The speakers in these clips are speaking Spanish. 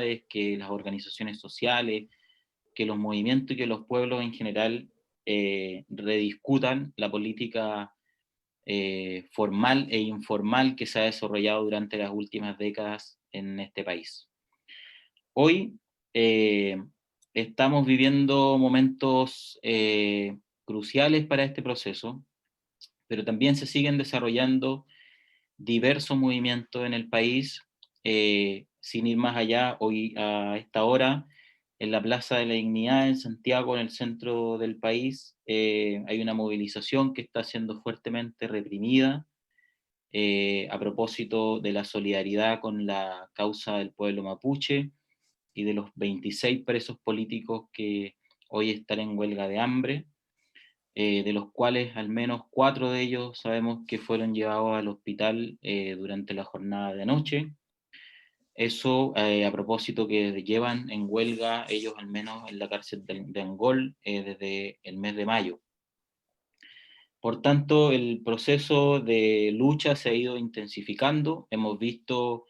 comunidades, que las organizaciones sociales, que los movimientos y que los pueblos en general rediscutan la política formal e informal que se ha desarrollado durante las últimas décadas en este país. Hoy estamos viviendo momentos cruciales para este proceso, pero también se siguen desarrollando diversos movimientos en el país. Sin ir más allá, hoy a esta hora, en la Plaza de la Dignidad en Santiago, en el centro del país, hay una movilización que está siendo fuertemente reprimida a propósito de la solidaridad con la causa del pueblo mapuche y de los 26 presos políticos que hoy están en huelga de hambre, de los cuales al menos 4 de ellos sabemos que fueron llevados al hospital durante la jornada de anoche. Eso a propósito que llevan en huelga ellos al menos en la cárcel de Angol desde el mes de mayo. Por tanto, el proceso de lucha se ha ido intensificando. Hemos visto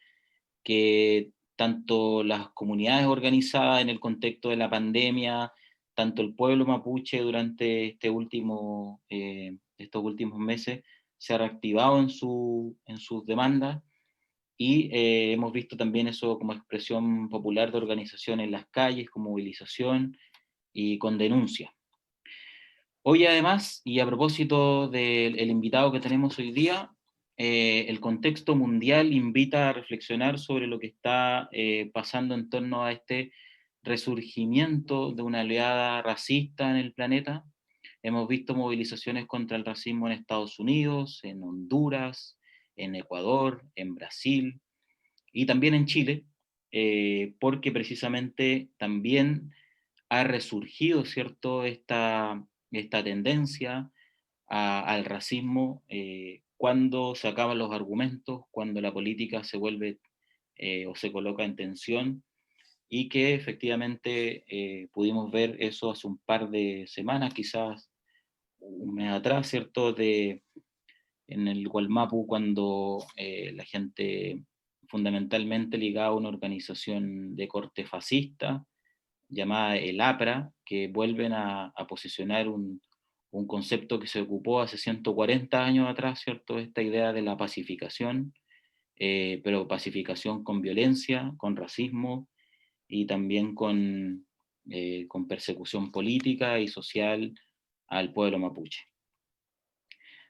que tanto las comunidades organizadas en el contexto de la pandemia, tanto el pueblo mapuche durante estos últimos meses se ha reactivado en sus demandas, y hemos visto también eso como expresión popular de organización en las calles, con movilización y con denuncia. Hoy además, y a propósito del invitado que tenemos hoy día, el contexto mundial invita a reflexionar sobre lo que está pasando en torno a este resurgimiento de una oleada racista en el planeta. Hemos visto movilizaciones contra el racismo en Estados Unidos, en Honduras, en Ecuador, en Brasil y también en Chile, porque precisamente también ha resurgido, ¿cierto?, esta tendencia al racismo cuando se acaban los argumentos, cuando la política se vuelve o se coloca en tensión, y que efectivamente pudimos ver eso hace un par de semanas, quizás un mes atrás, ¿cierto?, en el Gualmapu, cuando la gente fundamentalmente ligada a una organización de corte fascista, llamada el APRA, que vuelven a posicionar un concepto que se ocupó hace 140 años atrás, ¿cierto? Esta idea de la pacificación, pero pacificación con violencia, con racismo y también con persecución política y social al pueblo mapuche.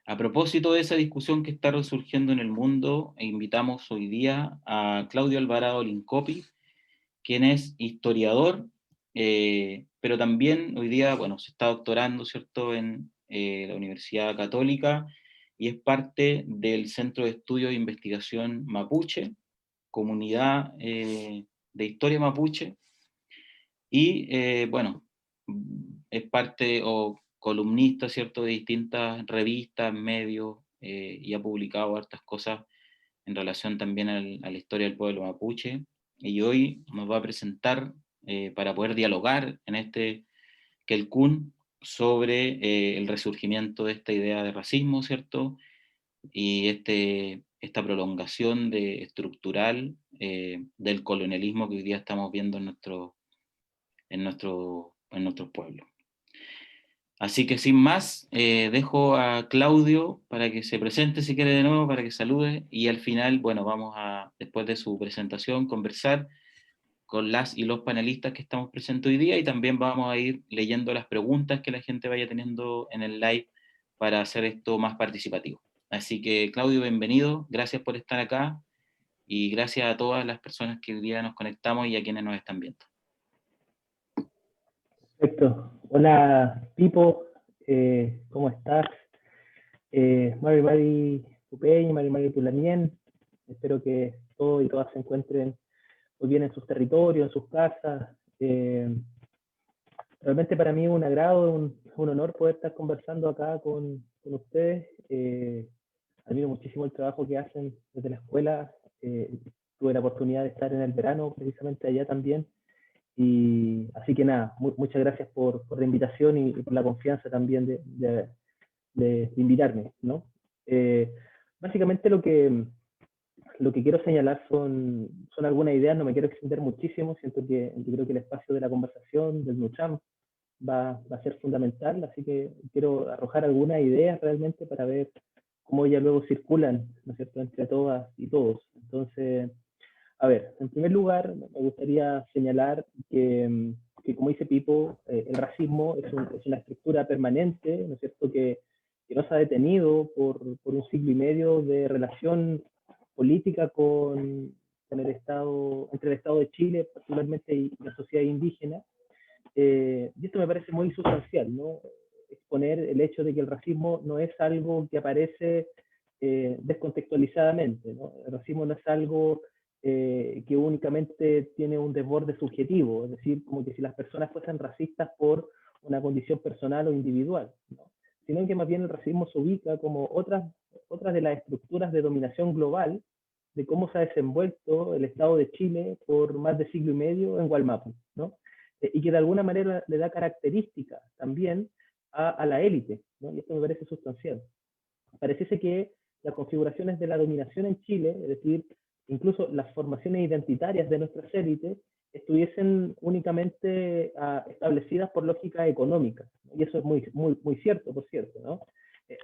A propósito de esa discusión que está resurgiendo en el mundo, invitamos hoy día a Claudio Alvarado Lincopi, quien es historiador, pero también hoy día, bueno, se está doctorando, ¿cierto?, en la Universidad Católica, y es parte del Centro de Estudios e Investigación Mapuche, comunidad de historia mapuche, y bueno, es parte o columnista, ¿cierto?, de distintas revistas, medios, y ha publicado hartas cosas en relación también a la historia del pueblo mapuche, y hoy nos va a presentar para poder dialogar en este Kelkun sobre el resurgimiento de esta idea de racismo, ¿cierto? Y esta prolongación estructural del colonialismo que hoy día estamos viendo en nuestros pueblos. Así que sin más, dejo a Claudio para que se presente si quiere de nuevo, para que salude, y al final, bueno, vamos a, después de su presentación, conversar con las y los panelistas que estamos presentes hoy día, y también vamos a ir leyendo las preguntas que la gente vaya teniendo en el live para hacer esto más participativo. Así que Claudio, bienvenido, gracias por estar acá, y gracias a todas las personas que hoy día nos conectamos y a quienes nos están viendo. Perfecto. Hola, Pipo. ¿Cómo estás? Mari Pupeña, Mari Pulamien. Espero que todos y todas se encuentren muy bien en sus territorios, en sus casas. Realmente para mí es un agrado, un honor poder estar conversando acá con ustedes. Admiro muchísimo el trabajo que hacen desde la escuela. Tuve la oportunidad de estar en el verano precisamente allá también. Y así que nada, muchas gracias por la invitación y por la confianza también de invitarme, ¿no? Básicamente lo que lo que quiero señalar son algunas ideas, no me quiero extender muchísimo, siento que yo creo que el espacio de la conversación, del NUCHAM, va a ser fundamental, así que quiero arrojar algunas ideas realmente para ver cómo ya luego circulan, ¿no es cierto?, entre todas y todos. Entonces, a ver, en primer lugar, me gustaría señalar que como dice Pipo, el racismo es una estructura permanente, ¿no es cierto?, que no se ha detenido por un siglo y medio de relación política con el Estado, entre el Estado de Chile, particularmente, y la sociedad indígena. Y esto me parece muy sustancial, ¿no? Exponer el hecho de que el racismo no es algo que aparece descontextualizadamente, ¿no? El racismo no es algo que únicamente tiene un desborde subjetivo, es decir, como que si las personas fuesen racistas por una condición personal o individual, ¿no? Sino que más bien el racismo se ubica como otras de las estructuras de dominación global de cómo se ha desenvuelto el Estado de Chile por más de siglo y medio en Gualmapu, ¿no? Y que de alguna manera le da características también a la élite, ¿no? Y esto me parece sustancial. Pareciese que las configuraciones de la dominación en Chile, es decir, incluso las formaciones identitarias de nuestras élites, estuviesen únicamente establecidas por lógica económica, ¿no? Y eso es muy cierto, por cierto, ¿no?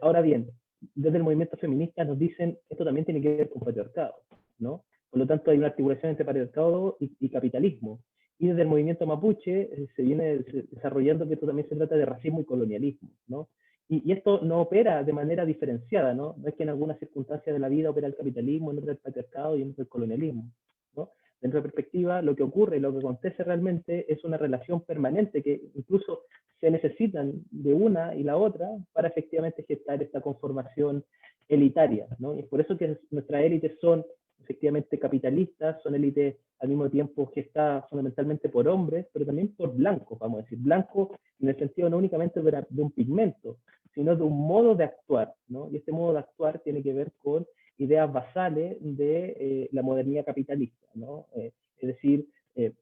Ahora bien, desde el movimiento feminista nos dicen esto también tiene que ver con patriarcado, ¿no? Por lo tanto, hay una articulación entre patriarcado y capitalismo. Y desde el movimiento mapuche se viene desarrollando que esto también se trata de racismo y colonialismo, ¿no? Y esto no opera de manera diferenciada, ¿no? No es que en algunas circunstancias de la vida opera el capitalismo, en otras el patriarcado y en otras el colonialismo, ¿no? Dentro de perspectiva, lo que ocurre, lo que acontece realmente es una relación permanente que incluso se necesitan de una y la otra para efectivamente gestar esta conformación elitaria, ¿no? Y es por eso que nuestras élites son efectivamente capitalistas, son élites al mismo tiempo gestadas fundamentalmente por hombres, pero también por blancos, vamos a decir, blancos en el sentido no únicamente de un pigmento, sino de un modo de actuar, ¿no? Y este modo de actuar tiene que ver con ideas basales de la modernidad capitalista, ¿no? Es decir,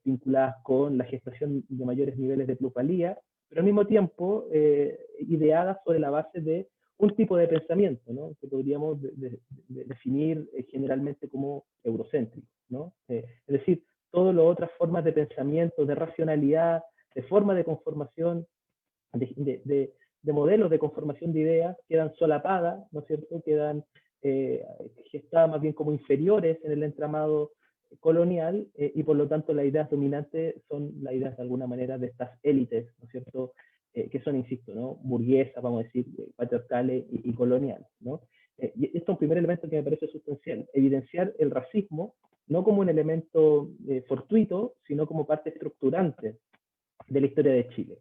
vinculadas con la gestación de mayores niveles de plusvalía, pero al mismo tiempo ideadas sobre la base de un tipo de pensamiento, ¿no? Que podríamos definir generalmente como eurocéntrico, ¿no? Es decir, todas las otras formas de pensamiento, de racionalidad, de forma de conformación, de modelos de conformación de ideas, quedan solapadas, ¿no es cierto? Quedan gestadas más bien como inferiores en el entramado colonial y por lo tanto las ideas dominantes son las ideas de alguna manera de estas élites, ¿no es cierto? Que son, insisto, ¿no? Burguesas, vamos a decir, patriarcales y coloniales, ¿no? Y esto es un primer elemento que me parece sustancial, evidenciar el racismo no como un elemento fortuito, sino como parte estructurante de la historia de Chile.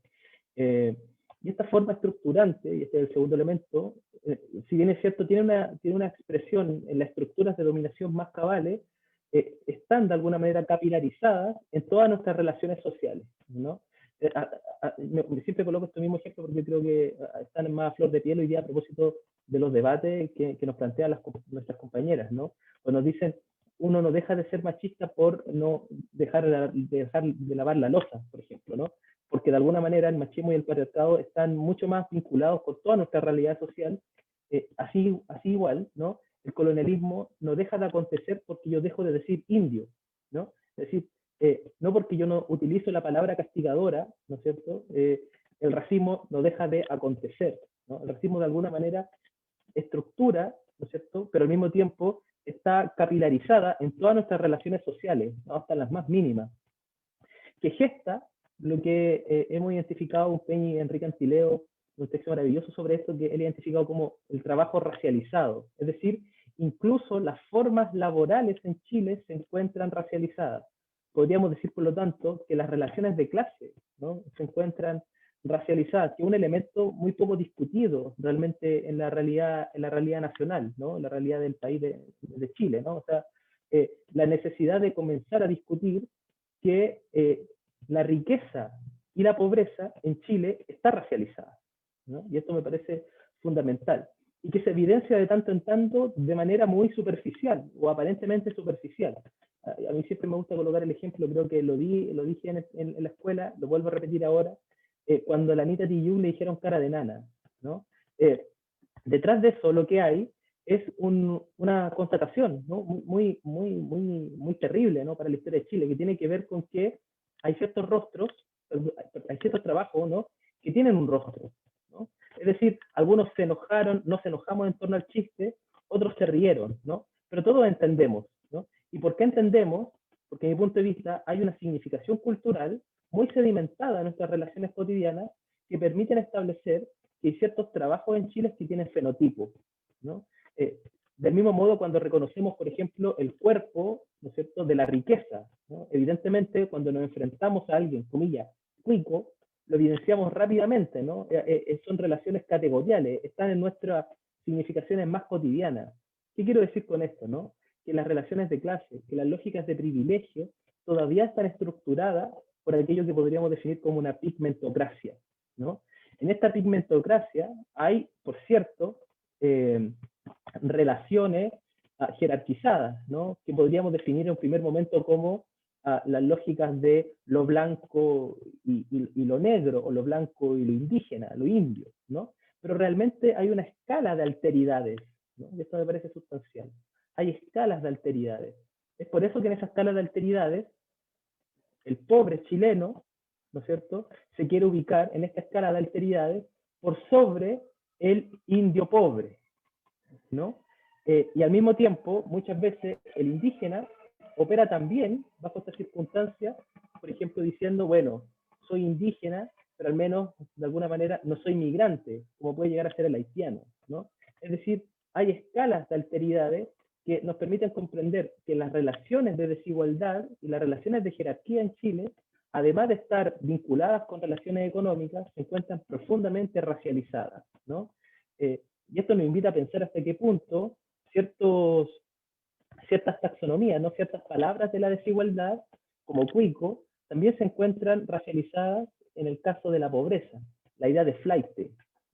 Y esta forma estructurante, y este es el segundo elemento, si bien es cierto, tiene una expresión en las estructuras de dominación más cabales, están de alguna manera capilarizadas en todas nuestras relaciones sociales, ¿no? Siempre coloco este mismo ejemplo porque creo que están más a flor de piel hoy día a propósito de los debates que nos plantean nuestras compañeras, ¿no? Cuando nos dicen, uno no deja de ser machista por no dejar de lavar la loza, por ejemplo, ¿no? Porque de alguna manera el machismo y el patriarcado están mucho más vinculados con toda nuestra realidad social, así igual, ¿no? El colonialismo no deja de acontecer porque yo dejo de decir indio, ¿no? Es decir, no porque yo no utilizo la palabra castigadora, ¿no es cierto? El racismo no deja de acontecer, ¿no? El racismo de alguna manera estructura, ¿no es cierto? Pero al mismo tiempo está capilarizada en todas nuestras relaciones sociales, ¿no? Hasta las más mínimas, que gesta lo que hemos identificado un Peñi Enrique Antileo, un texto maravilloso sobre esto, que él ha identificado como el trabajo racializado, es decir, incluso las formas laborales en Chile se encuentran racializadas. Podríamos decir, por lo tanto, que las relaciones de clase, ¿no?, se encuentran racializadas, que es un elemento muy poco discutido realmente en la realidad nacional, ¿no?, en la realidad del país de Chile, ¿no? O sea, la necesidad de comenzar a discutir que la riqueza y la pobreza en Chile está racializada, ¿no? Y esto me parece fundamental. Y que se evidencia de tanto en tanto de manera muy superficial o aparentemente superficial. A mí siempre me gusta colocar el ejemplo, creo que lo dije en la escuela, lo vuelvo a repetir ahora, cuando a la Anita Tijoux le dijeron cara de nana, ¿no? Detrás de eso lo que hay es una constatación, ¿no? Muy terrible, ¿no? Para la historia de Chile, que tiene que ver con que hay ciertos rostros, hay ciertos trabajos, ¿no? Que tienen un rostro, ¿no? Es decir, algunos se enojaron, nos enojamos en torno al chiste, otros se rieron, ¿no? Pero todos entendemos, ¿no? ¿Y por qué entendemos? Porque, desde mi punto de vista, hay una significación cultural muy sedimentada en nuestras relaciones cotidianas que permiten establecer que hay ciertos trabajos en Chile que tienen fenotipos, ¿no? Eh, del mismo modo, cuando reconocemos, por ejemplo, el cuerpo, ¿no es cierto?, de la riqueza, ¿no? Evidentemente, cuando nos enfrentamos a alguien, comillas, cuico, lo evidenciamos rápidamente, ¿no? Son relaciones categoriales, están en nuestras significaciones más cotidianas. ¿Qué quiero decir con esto, no? Que las relaciones de clase, que las lógicas de privilegio todavía están estructuradas por aquello que podríamos definir como una pigmentocracia, ¿no? En esta pigmentocracia hay, por cierto, relaciones jerarquizadas, ¿no? Que podríamos definir en un primer momento como las lógicas de lo blanco y lo negro, o lo blanco y lo indígena, lo indio, ¿no? Pero realmente hay una escala de alteridades, ¿no? Y esto me parece sustancial. Hay escalas de alteridades. Es por eso que en esa escala de alteridades, el pobre chileno, ¿no es cierto?, se quiere ubicar en esta escala de alteridades por sobre el indio pobre, ¿no? Y al mismo tiempo, muchas veces el indígena opera también bajo estas circunstancias, por ejemplo, diciendo, bueno, soy indígena, pero al menos de alguna manera no soy migrante, como puede llegar a ser el haitiano, ¿no? Es decir, hay escalas de alteridades que nos permiten comprender que las relaciones de desigualdad y las relaciones de jerarquía en Chile, además de estar vinculadas con relaciones económicas, se encuentran profundamente racializadas, ¿no? Y esto nos invita a pensar hasta qué punto ciertas taxonomías, ¿no? Ciertas palabras de la desigualdad, como cuico, también se encuentran racializadas en el caso de la pobreza, la idea de flight,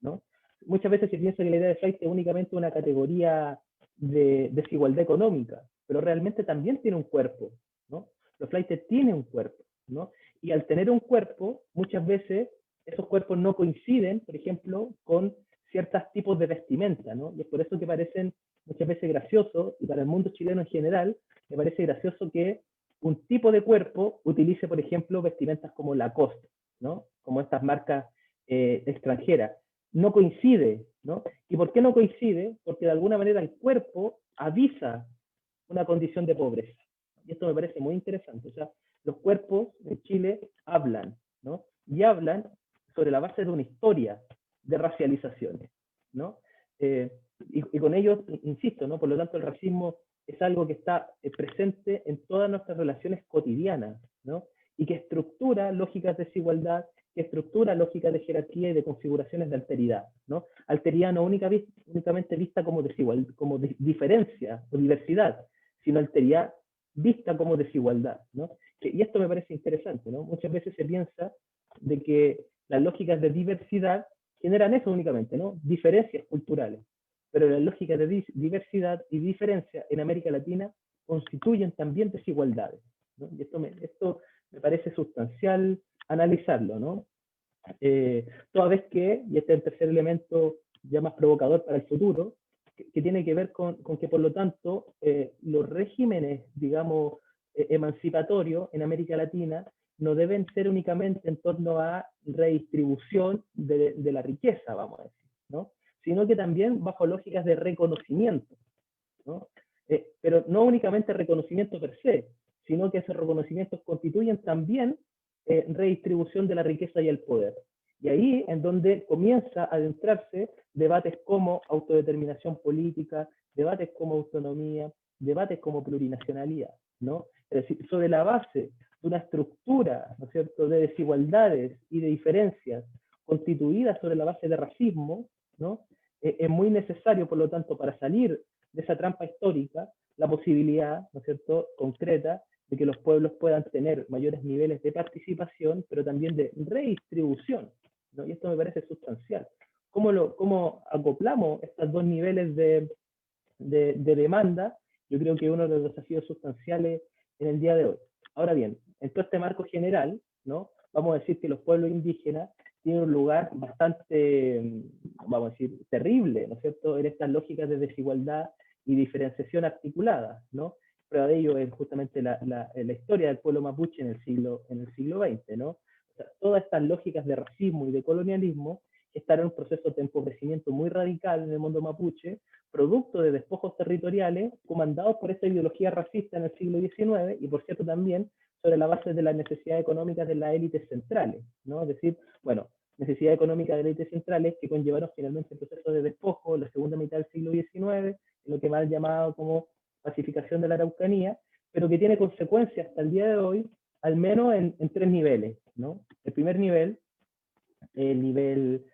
¿no? Muchas veces se piensa que la idea de flight es únicamente una categoría de desigualdad económica, pero realmente también tiene un cuerpo, ¿no? Los flights tienen un cuerpo, ¿no? Y al tener un cuerpo, muchas veces esos cuerpos no coinciden, por ejemplo, con ciertos tipos de vestimenta, ¿no? Y es por eso que parecen muchas veces gracioso, y para el mundo chileno en general, me parece gracioso que un tipo de cuerpo utilice, por ejemplo, vestimentas como Lacoste, ¿no? Como estas marcas extranjeras. No coincide, ¿no? ¿Y por qué no coincide? Porque de alguna manera el cuerpo avisa una condición de pobreza. Y esto me parece muy interesante. O sea, los cuerpos en Chile hablan, ¿no? Y hablan sobre la base de una historia de racializaciones, ¿no? Y con ello, insisto, ¿no? Por lo tanto, el racismo es algo que está presente en todas nuestras relaciones cotidianas, ¿no? Y que estructura lógicas de desigualdad, que estructura lógicas de jerarquía y de configuraciones de alteridad, ¿no? Alteridad no únicamente vista como desigualdad, como diferencia o diversidad, sino alteridad vista como desigualdad, ¿no? Y esto me parece interesante, ¿no? Muchas veces se piensa de que las lógicas de diversidad generan eso únicamente, ¿no? Diferencias culturales. Pero las lógicas de diversidad y diferencia en América Latina constituyen también desigualdades, ¿no? Y esto me parece sustancial analizarlo, ¿no? Toda vez que, y este es el tercer elemento ya más provocador para el futuro, que tiene que ver con que, por lo tanto, los regímenes, digamos, emancipatorios en América Latina no deben ser únicamente en torno a redistribución de la riqueza, vamos a decir, ¿no? Sino que también bajo lógicas de reconocimiento, ¿no? Pero no únicamente reconocimiento per se, sino que esos reconocimientos constituyen también redistribución de la riqueza y el poder. Y ahí en donde comienza a adentrarse debates como autodeterminación política, debates como autonomía, debates como plurinacionalidad, ¿no? Es decir, sobre la base de una estructura, ¿no es cierto?, de desigualdades y de diferencias constituidas sobre la base de racismo, ¿no? Es muy necesario, por lo tanto, para salir de esa trampa histórica, la posibilidad, ¿no es cierto?, concreta de que los pueblos puedan tener mayores niveles de participación, pero también de redistribución, ¿no? Y esto me parece sustancial. ¿Cómo acoplamos estos dos niveles de demanda? Yo creo que es uno de los desafíos sustanciales en el día de hoy. Ahora bien, en todo este marco general, ¿no? Vamos a decir que los pueblos indígenas tiene un lugar bastante, vamos a decir, terrible, ¿no es cierto?, en estas lógicas de desigualdad y diferenciación articulada, ¿no? Prueba de ello es justamente la historia del pueblo mapuche en el siglo XX, ¿no? O sea, todas estas lógicas de racismo y de colonialismo están en un proceso de empobrecimiento muy radical en el mundo mapuche, producto de despojos territoriales comandados por esta ideología racista en el siglo XIX y, por cierto, también sobre la base de las necesidades económicas de las élites centrales, ¿no? Es decir, bueno, necesidades económicas de las élites centrales que conllevaron finalmente el proceso de despojo en la segunda mitad del siglo XIX, lo que mal llamado como pacificación de la Araucanía, pero que tiene consecuencias hasta el día de hoy, al menos en tres niveles, ¿no? El primer nivel, el nivel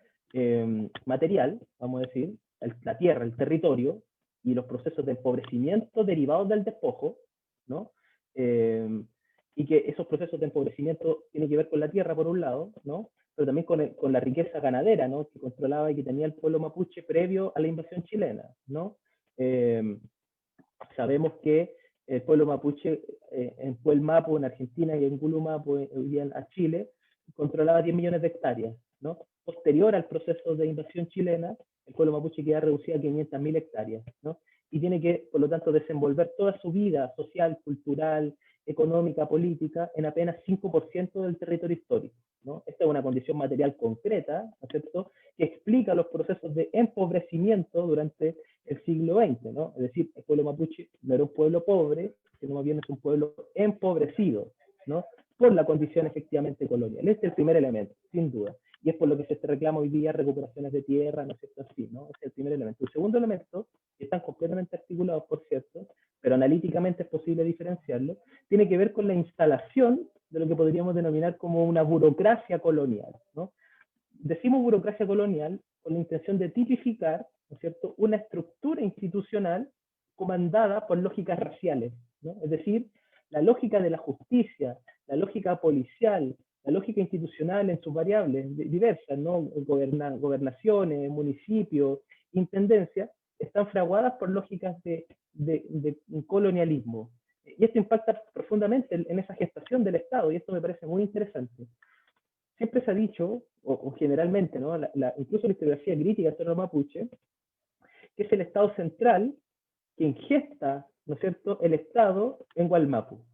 material, vamos a decir, la tierra, el territorio, y los procesos de empobrecimiento derivados del despojo, ¿no? Y que esos procesos de empobrecimiento tienen que ver con la tierra, por un lado, ¿no? Pero también con la riqueza ganadera, ¿no?, que controlaba y que tenía el pueblo mapuche previo a la invasión chilena, ¿no? Sabemos que el pueblo mapuche en Puelmapo, en Argentina, y en Gulumapo, hoy día a Chile, controlaba 10 millones de hectáreas, ¿no? Posterior al proceso de invasión chilena, el pueblo mapuche queda reducido a 500.000 hectáreas, ¿no? Y tiene que, por lo tanto, desenvolver toda su vida social, cultural, económica, política, en apenas 5% del territorio histórico, ¿no? Esta es una condición material concreta, ¿no es cierto?, que explica los procesos de empobrecimiento durante el siglo XX, ¿no? Es decir, el pueblo mapuche no era un pueblo pobre, sino más bien es un pueblo empobrecido, ¿no?, por la condición efectivamente colonial. Este es el primer elemento, sin duda. Y es por lo que se reclama hoy día recuperaciones de tierra, ¿no es cierto? Así, ¿no? Este es el primer elemento. El segundo elemento, que están completamente articulados, por cierto, pero analíticamente es posible diferenciarlo, tiene que ver con la instalación de lo que podríamos denominar como una burocracia colonial, ¿no? Decimos burocracia colonial con la intención de tipificar, ¿no es cierto?, una estructura institucional comandada por lógicas raciales, ¿no? Es decir, la lógica de la justicia, la lógica policial, la lógica institucional en sus variables diversas, ¿no? Gobernaciones, municipios, intendencias, están fraguadas por lógicas de colonialismo. Y esto impacta profundamente en esa gestación del Estado, y esto me parece muy interesante. Siempre se ha dicho, o generalmente, ¿no?, incluso la historiografía crítica sobre los mapuche, que es el Estado central quien gesta, ¿no es cierto?, el Estado en Gualmapu.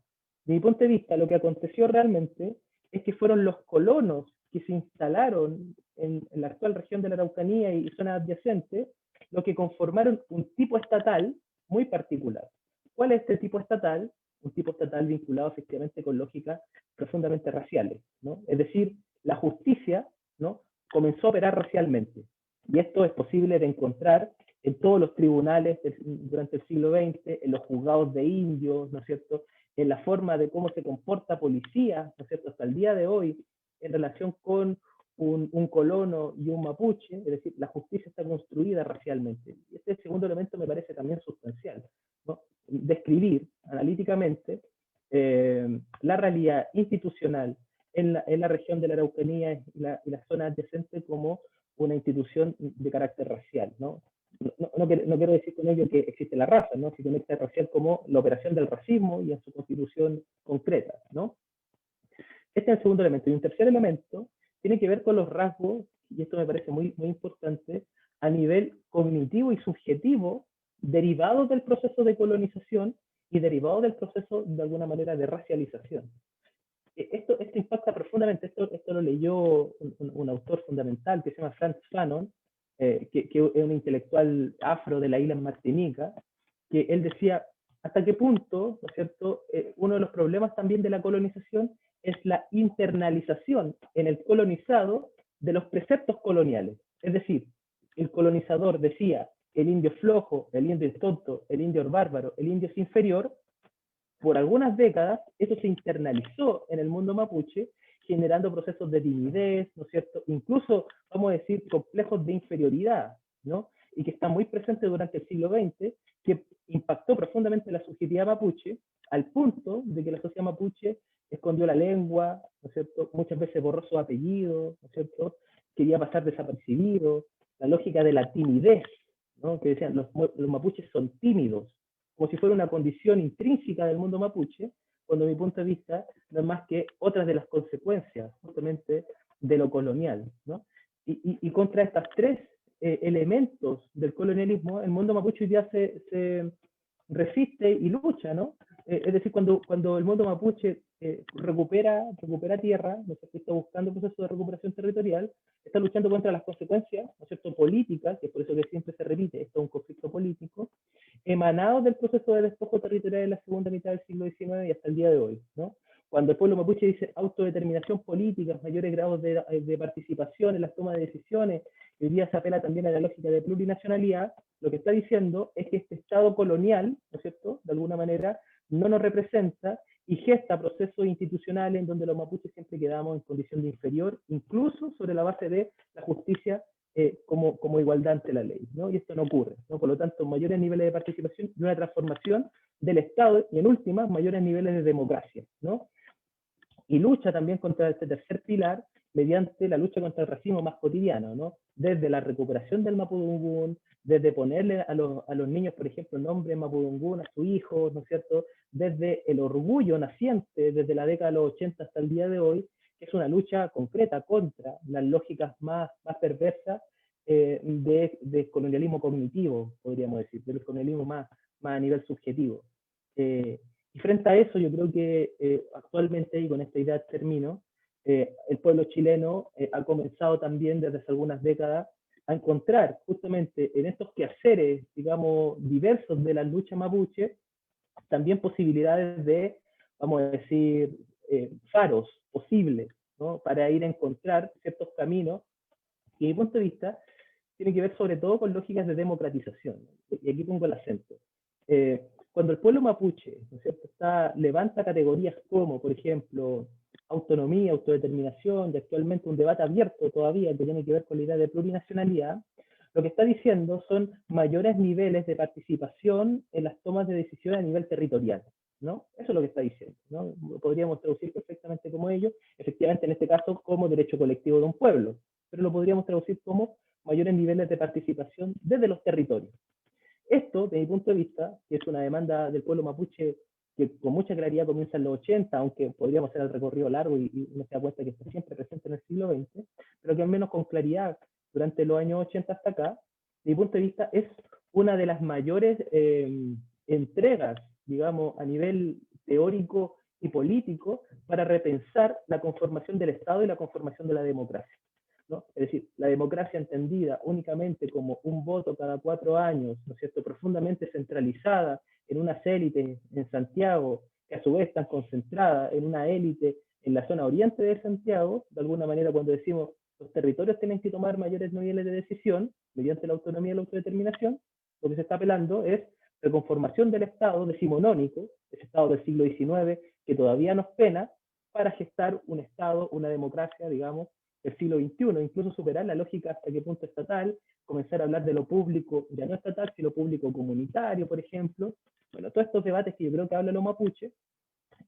De mi punto de vista, lo que aconteció realmente es que fueron los colonos que se instalaron en la actual región de la Araucanía y zonas adyacentes, los que conformaron un tipo estatal muy particular. ¿Cuál es este tipo estatal? Un tipo estatal vinculado efectivamente con lógicas profundamente raciales, ¿no? Es decir, la justicia, ¿no?, comenzó a operar racialmente. Y esto es posible de encontrar en todos los tribunales durante el siglo XX, en los juzgados de indios, ¿no es cierto?, en la forma de cómo se comporta policía, ¿no es cierto?, hasta el día de hoy, en relación con un colono y un mapuche, es decir, la justicia está construida racialmente. Y este segundo elemento me parece también sustancial, ¿no? Describir analíticamente la realidad institucional en la región de la Araucanía y la zona adyacente como una institución de carácter racial, ¿no? No quiero decir con ello que existe la raza, ¿no?, sino que racial como la operación del racismo y en su constitución concreta, ¿no? Este es el segundo elemento. Y un tercer elemento tiene que ver con los rasgos, y esto me parece muy, muy importante, a nivel cognitivo y subjetivo, derivados del proceso de colonización y derivados del proceso, de alguna manera, de racialización. Esto impacta profundamente, esto lo leyó un autor fundamental que se llama Frantz Fanon, que es un intelectual afro de la isla Martinica, que él decía, ¿hasta qué punto, ¿no es cierto?, uno de los problemas también de la colonización es la internalización en el colonizado de los preceptos coloniales? Es decir, el colonizador decía, el indio flojo, el indio es tonto, el indio es bárbaro, el indio es inferior. Por algunas décadas, eso se internalizó en el mundo mapuche, generando procesos de timidez, ¿no es cierto? Incluso, vamos a decir, complejos de inferioridad, ¿no? Y que está muy presente durante el siglo XX, que impactó profundamente la subjetividad mapuche, al punto de que la sociedad mapuche escondió la lengua, ¿no es cierto? Muchas veces borró su apellido, ¿no es cierto? Quería pasar desapercibido, la lógica de la timidez, ¿no?, que decían, los mapuches son tímidos, como si fuera una condición intrínseca del mundo mapuche, cuando, desde mi punto de vista, no es más que otras de las consecuencias justamente de lo colonial, ¿no? Y contra estas tres elementos del colonialismo, el mundo mapuche hoy día se resiste y lucha, ¿no? Es decir, cuando el mundo mapuche recupera tierra, ¿no es cierto? Está buscando un proceso de recuperación territorial, está luchando contra las consecuencias, ¿no es cierto?, políticas, que es por eso que siempre se repite, esto es un conflicto político, emanado del proceso de despojo territorial en la segunda mitad del siglo XIX y hasta el día de hoy, ¿no? Cuando el pueblo mapuche dice autodeterminación política, mayores grados de participación en las tomas de decisiones, hoy día se apela también a la lógica de plurinacionalidad, lo que está diciendo es que este Estado colonial, ¿no es cierto?, de alguna manera, no nos representa y gesta procesos institucionales en donde los mapuches siempre quedamos en condición de inferior, incluso sobre la base de la justicia como igualdad ante la ley, ¿no? Y esto no ocurre, ¿no? Por lo tanto, mayores niveles de participación y una transformación del Estado y, en últimas, mayores niveles de democracia, ¿no? Y lucha también contra este tercer pilar mediante la lucha contra el racismo más cotidiano, ¿no? Desde la recuperación del mapudungún, desde ponerle a los niños, por ejemplo, nombre mapudungún a sus hijos, ¿no es cierto? Desde el orgullo naciente, desde la década de los 80 hasta el día de hoy, que es una lucha concreta contra las lógicas más perversas de colonialismo cognitivo, podríamos decir, del colonialismo más a nivel subjetivo. Y frente a eso, yo creo que actualmente, y con esta idea termino, el pueblo chileno ha comenzado también desde hace algunas décadas a encontrar justamente en estos quehaceres, digamos, diversos de la lucha mapuche, también posibilidades de, vamos a decir, faros posibles, ¿no? Para ir a encontrar ciertos caminos que, desde mi punto de vista, tiene que ver sobre todo con lógicas de democratización. Y aquí pongo el acento. Cuando el pueblo mapuche, ¿no es cierto?, levanta categorías como, por ejemplo, autonomía, autodeterminación, y actualmente un debate abierto todavía que tiene que ver con la idea de plurinacionalidad, lo que está diciendo son mayores niveles de participación en las tomas de decisiones a nivel territorial, ¿no? Eso es lo que está diciendo, ¿no? Podríamos traducir perfectamente como ello, efectivamente en este caso como derecho colectivo de un pueblo, pero lo podríamos traducir como mayores niveles de participación desde los territorios. Esto, desde mi punto de vista, que es una demanda del pueblo mapuche que con mucha claridad comienza en los 80, aunque podríamos hacer el recorrido largo y uno se da cuenta que está siempre presente en el siglo XX, pero que al menos con claridad durante los años 80 hasta acá, desde mi punto de vista, es una de las mayores entregas, digamos, a nivel teórico y político para repensar la conformación del Estado y la conformación de la democracia, ¿no? Es decir, la democracia entendida únicamente como un voto cada 4 años, ¿no es cierto?, profundamente centralizada en unas élites en Santiago, que a su vez están concentradas en una élite en la zona oriente de Santiago, de alguna manera cuando decimos los territorios tienen que tomar mayores niveles de decisión mediante la autonomía y la autodeterminación, lo que se está apelando es la conformación del Estado decimonónico, ese Estado del siglo XIX que todavía nos pena, para gestar un Estado, una democracia, digamos, del siglo XXI, incluso superar la lógica hasta qué punto estatal, comenzar a hablar de lo público, ya no estatal, sino público comunitario, por ejemplo. Bueno, todos estos debates que yo creo que habla los mapuche,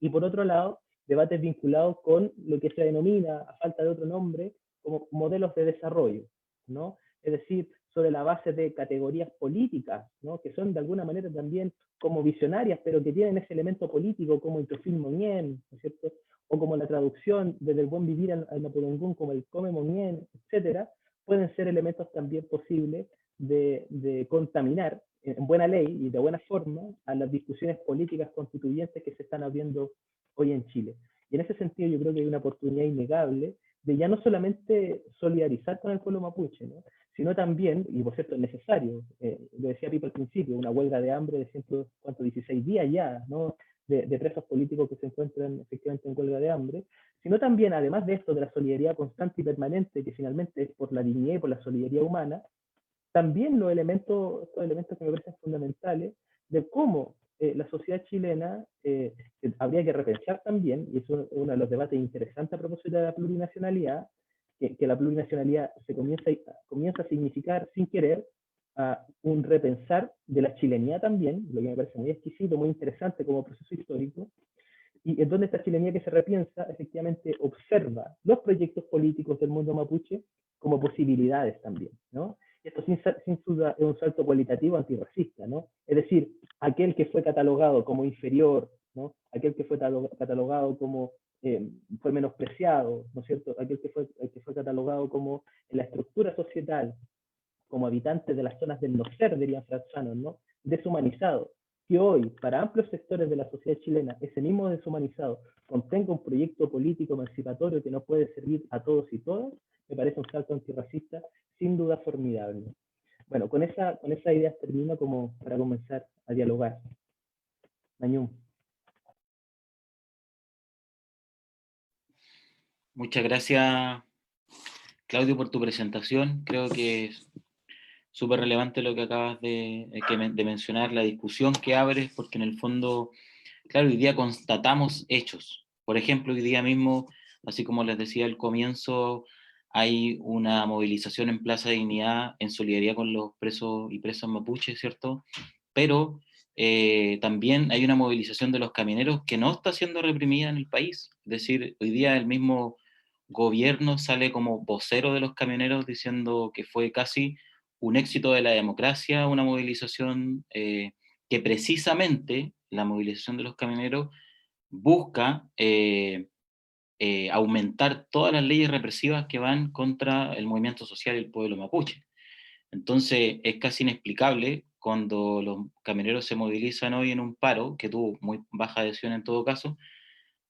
y por otro lado, debates vinculados con lo que se denomina, a falta de otro nombre, como modelos de desarrollo, ¿no? Es decir, sobre la base de categorías políticas, ¿no?, que son de alguna manera también como visionarias, pero que tienen ese elemento político como el Tofil Moñén, ¿no es cierto?, o como la traducción desde el buen vivir al mapudungún como el come Moñén, etcétera, pueden ser elementos también posibles de contaminar en buena ley y de buena forma a las discusiones políticas constituyentes que se están abriendo hoy en Chile. Y en ese sentido yo creo que hay una oportunidad innegable de ya no solamente solidarizar con el pueblo mapuche, ¿no?, sino también, y por cierto es necesario, lo decía Pipo al principio, una huelga de hambre de 16 días ya, ¿no?, de presos políticos que se encuentran efectivamente en huelga de hambre, sino también, además de esto, de la solidaridad constante y permanente, que finalmente es por la dignidad y por la solidaridad humana, también estos elementos que me parecen fundamentales de cómo la sociedad chilena habría que repensar también, y eso es uno de los debates interesantes a propósito de la plurinacionalidad, que la plurinacionalidad se comienza a significar sin querer un repensar de la chilenidad también, lo que me parece muy exquisito, muy interesante como proceso histórico, y en donde esta chilenidad que se repiensa efectivamente observa los proyectos políticos del mundo mapuche como posibilidades también, ¿no? Esto sin duda es un salto cualitativo antirracista, ¿no? Es decir, aquel que fue catalogado como inferior, ¿no?, aquel que fue catalogado como fue menospreciado, ¿no es cierto? Aquel que fue catalogado como en la estructura societal, como habitante de las zonas del no ser, dirían franzanos, ¿no? Deshumanizado. Que hoy, para amplios sectores de la sociedad chilena, ese mismo deshumanizado contenga un proyecto político emancipatorio que no puede servir a todos y todas, me parece un salto antirracista sin duda formidable. Bueno, con esa idea termino como para comenzar a dialogar. Mañum. Muchas gracias, Claudio, por tu presentación. Creo que es súper relevante lo que acabas de mencionar, la discusión que abres, porque en el fondo, claro, hoy día constatamos hechos. Por ejemplo, hoy día mismo, así como les decía al comienzo, hay una movilización en Plaza Dignidad en solidaridad con los presos y presas mapuches, ¿cierto? Pero también hay una movilización de los camioneros que no está siendo reprimida en el país. Es decir, hoy día el mismo gobierno sale como vocero de los camioneros diciendo que fue casi un éxito de la democracia, una movilización que precisamente la movilización de los camioneros busca aumentar todas las leyes represivas que van contra el movimiento social y el pueblo mapuche. Entonces es casi inexplicable cuando los camioneros se movilizan hoy en un paro, que tuvo muy baja adhesión en todo caso,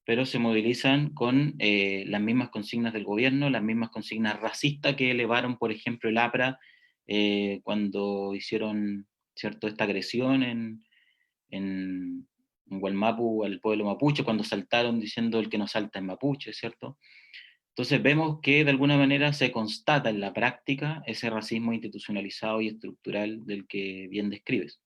pero se movilizan con las mismas consignas del gobierno, las mismas consignas racistas que elevaron, por ejemplo, el APRA cuando hicieron, ¿cierto?, esta agresión en Gualmapu al pueblo mapuche, cuando saltaron diciendo el que no salta es mapuche, ¿cierto? Entonces vemos que de alguna manera se constata en la práctica ese racismo institucionalizado y estructural del que bien describes.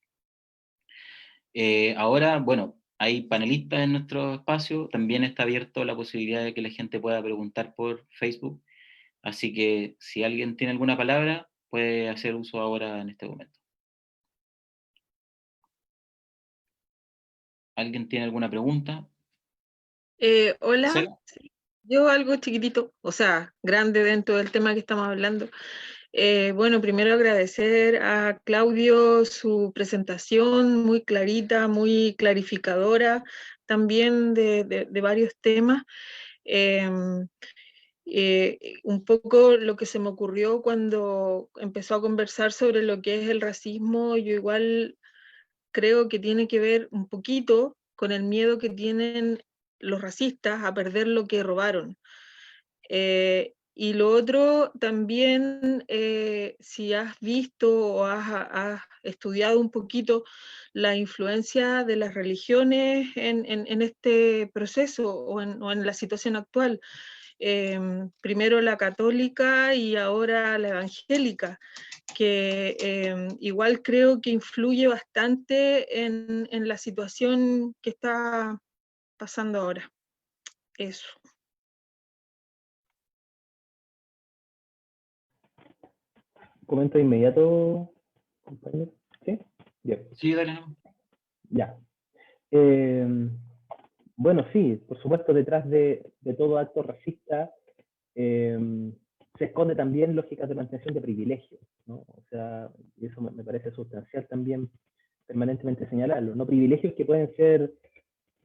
Ahora, bueno, hay panelistas en nuestro espacio, también está abierto la posibilidad de que la gente pueda preguntar por Facebook, así que si alguien tiene alguna palabra, puede hacer uso ahora en este momento. ¿Alguien tiene alguna pregunta? Hola, ¿Marcela? yo algo chiquitito, o sea, grande dentro del tema que estamos hablando. Bueno, primero agradecer a Claudio su presentación muy clarita, muy clarificadora, también de varios temas. Un poco lo que se me ocurrió cuando empezó a conversar sobre lo que es el racismo, yo igual creo que tiene que ver un poquito con el miedo que tienen los racistas a perder lo que robaron. Y lo otro también, si has visto o has estudiado un poquito la influencia de las religiones en este proceso o en la situación actual. Primero la católica y ahora la evangélica, que igual creo que influye bastante en la situación que está pasando ahora. Eso. Comento de inmediato, compañero. ¿Sí? Bien. Sí, dale. Ya. Bueno, sí, por supuesto, detrás de todo acto racista se esconde también lógicas de mantención de privilegios, ¿no? O sea, y eso me parece sustancial también permanentemente señalarlo, ¿no? Privilegios que pueden ser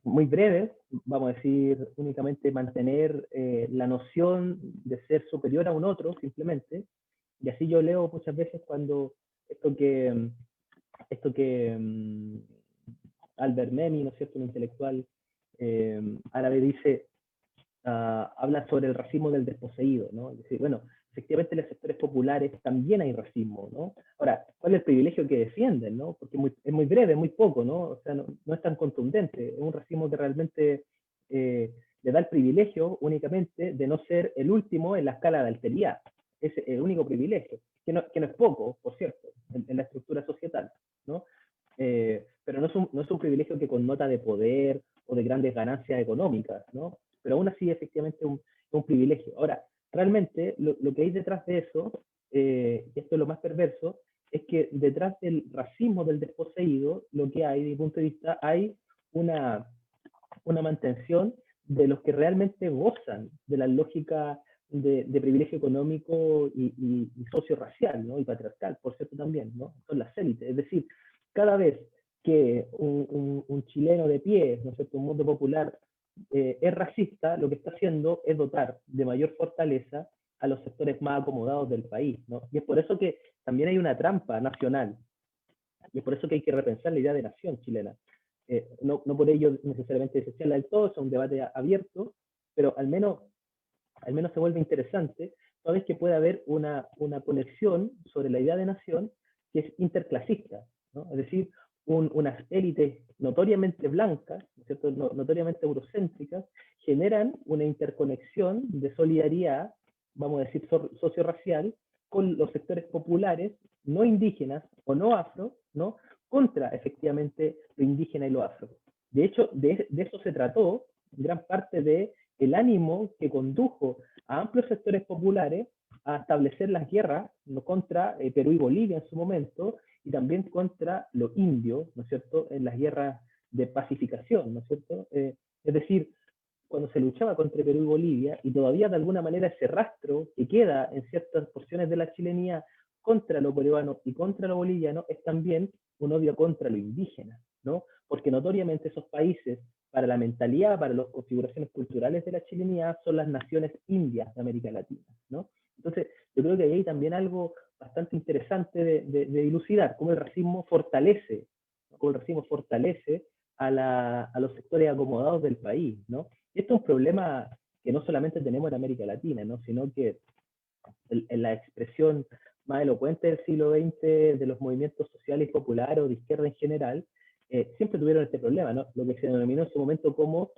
muy breves, vamos a decir, únicamente mantener la noción de ser superior a un otro, simplemente, y así yo leo muchas veces cuando esto que Albert Memmi, ¿no es cierto?, un intelectual árabe, dice, habla sobre el racismo del desposeído, ¿no? Es decir, bueno, efectivamente en los sectores populares también hay racismo, ¿no? Ahora, ¿cuál es el privilegio que defienden, no? Porque es muy breve, muy poco, ¿no? O sea, no es tan contundente, es un racismo que realmente le da el privilegio únicamente de no ser el último en la escala de alteridad. Es el único privilegio, que no es poco, por cierto, en la estructura societal, ¿no? Pero no es un privilegio que connota de poder o de grandes ganancias económicas, ¿no? Pero aún así efectivamente es un privilegio. Ahora, realmente lo que hay detrás de eso, y esto es lo más perverso, es que detrás del racismo del desposeído, lo que hay, desde mi punto de vista, hay una mantención de los que realmente gozan de la lógica de privilegio económico y socio-racial, ¿no? Y patriarcal, por cierto, también, ¿no? Son las élites. Es decir, cada vez que un chileno de pie, ¿no es cierto?, un mundo popular, es racista, lo que está haciendo es dotar de mayor fortaleza a los sectores más acomodados del país, ¿no? Y es por eso que también hay una trampa nacional, y es por eso que hay que repensar la idea de nación chilena. No por ello necesariamente desecharla del todo, es un debate abierto, pero al menos se vuelve interesante, toda vez que puede haber una conexión sobre la idea de nación que es interclasista, ¿no? Es decir, unas élites notoriamente blancas, ¿cierto? Notoriamente eurocéntricas, generan una interconexión de solidaridad, vamos a decir, socio-racial, con los sectores populares, no indígenas o no afro, ¿no? Contra efectivamente lo indígena y lo afro. De hecho, de eso se trató gran parte de el ánimo que condujo a amplios sectores populares a establecer las guerras, ¿no?, contra Perú y Bolivia en su momento, y también contra los indios, ¿no es cierto?, en las guerras de pacificación, ¿no es cierto? Es decir, cuando se luchaba contra Perú y Bolivia, y todavía de alguna manera ese rastro que queda en ciertas porciones de la chilenía contra lo peruano y contra lo boliviano, es también un odio contra lo indígena, ¿no? Porque notoriamente esos países, para la mentalidad, para las configuraciones culturales de la chilenidad, son las naciones indias de América Latina, ¿no? Entonces, yo creo que ahí hay también algo bastante interesante de dilucidar, cómo el racismo fortalece, ¿no?, cómo el racismo fortalece a los sectores acomodados del país, ¿no? Y esto es un problema que no solamente tenemos en América Latina, ¿no?, sino que en la expresión más elocuente del siglo XX de los movimientos sociales y populares o de izquierda en general, siempre tuvieron este problema, ¿no? Lo que se denominó en su momento como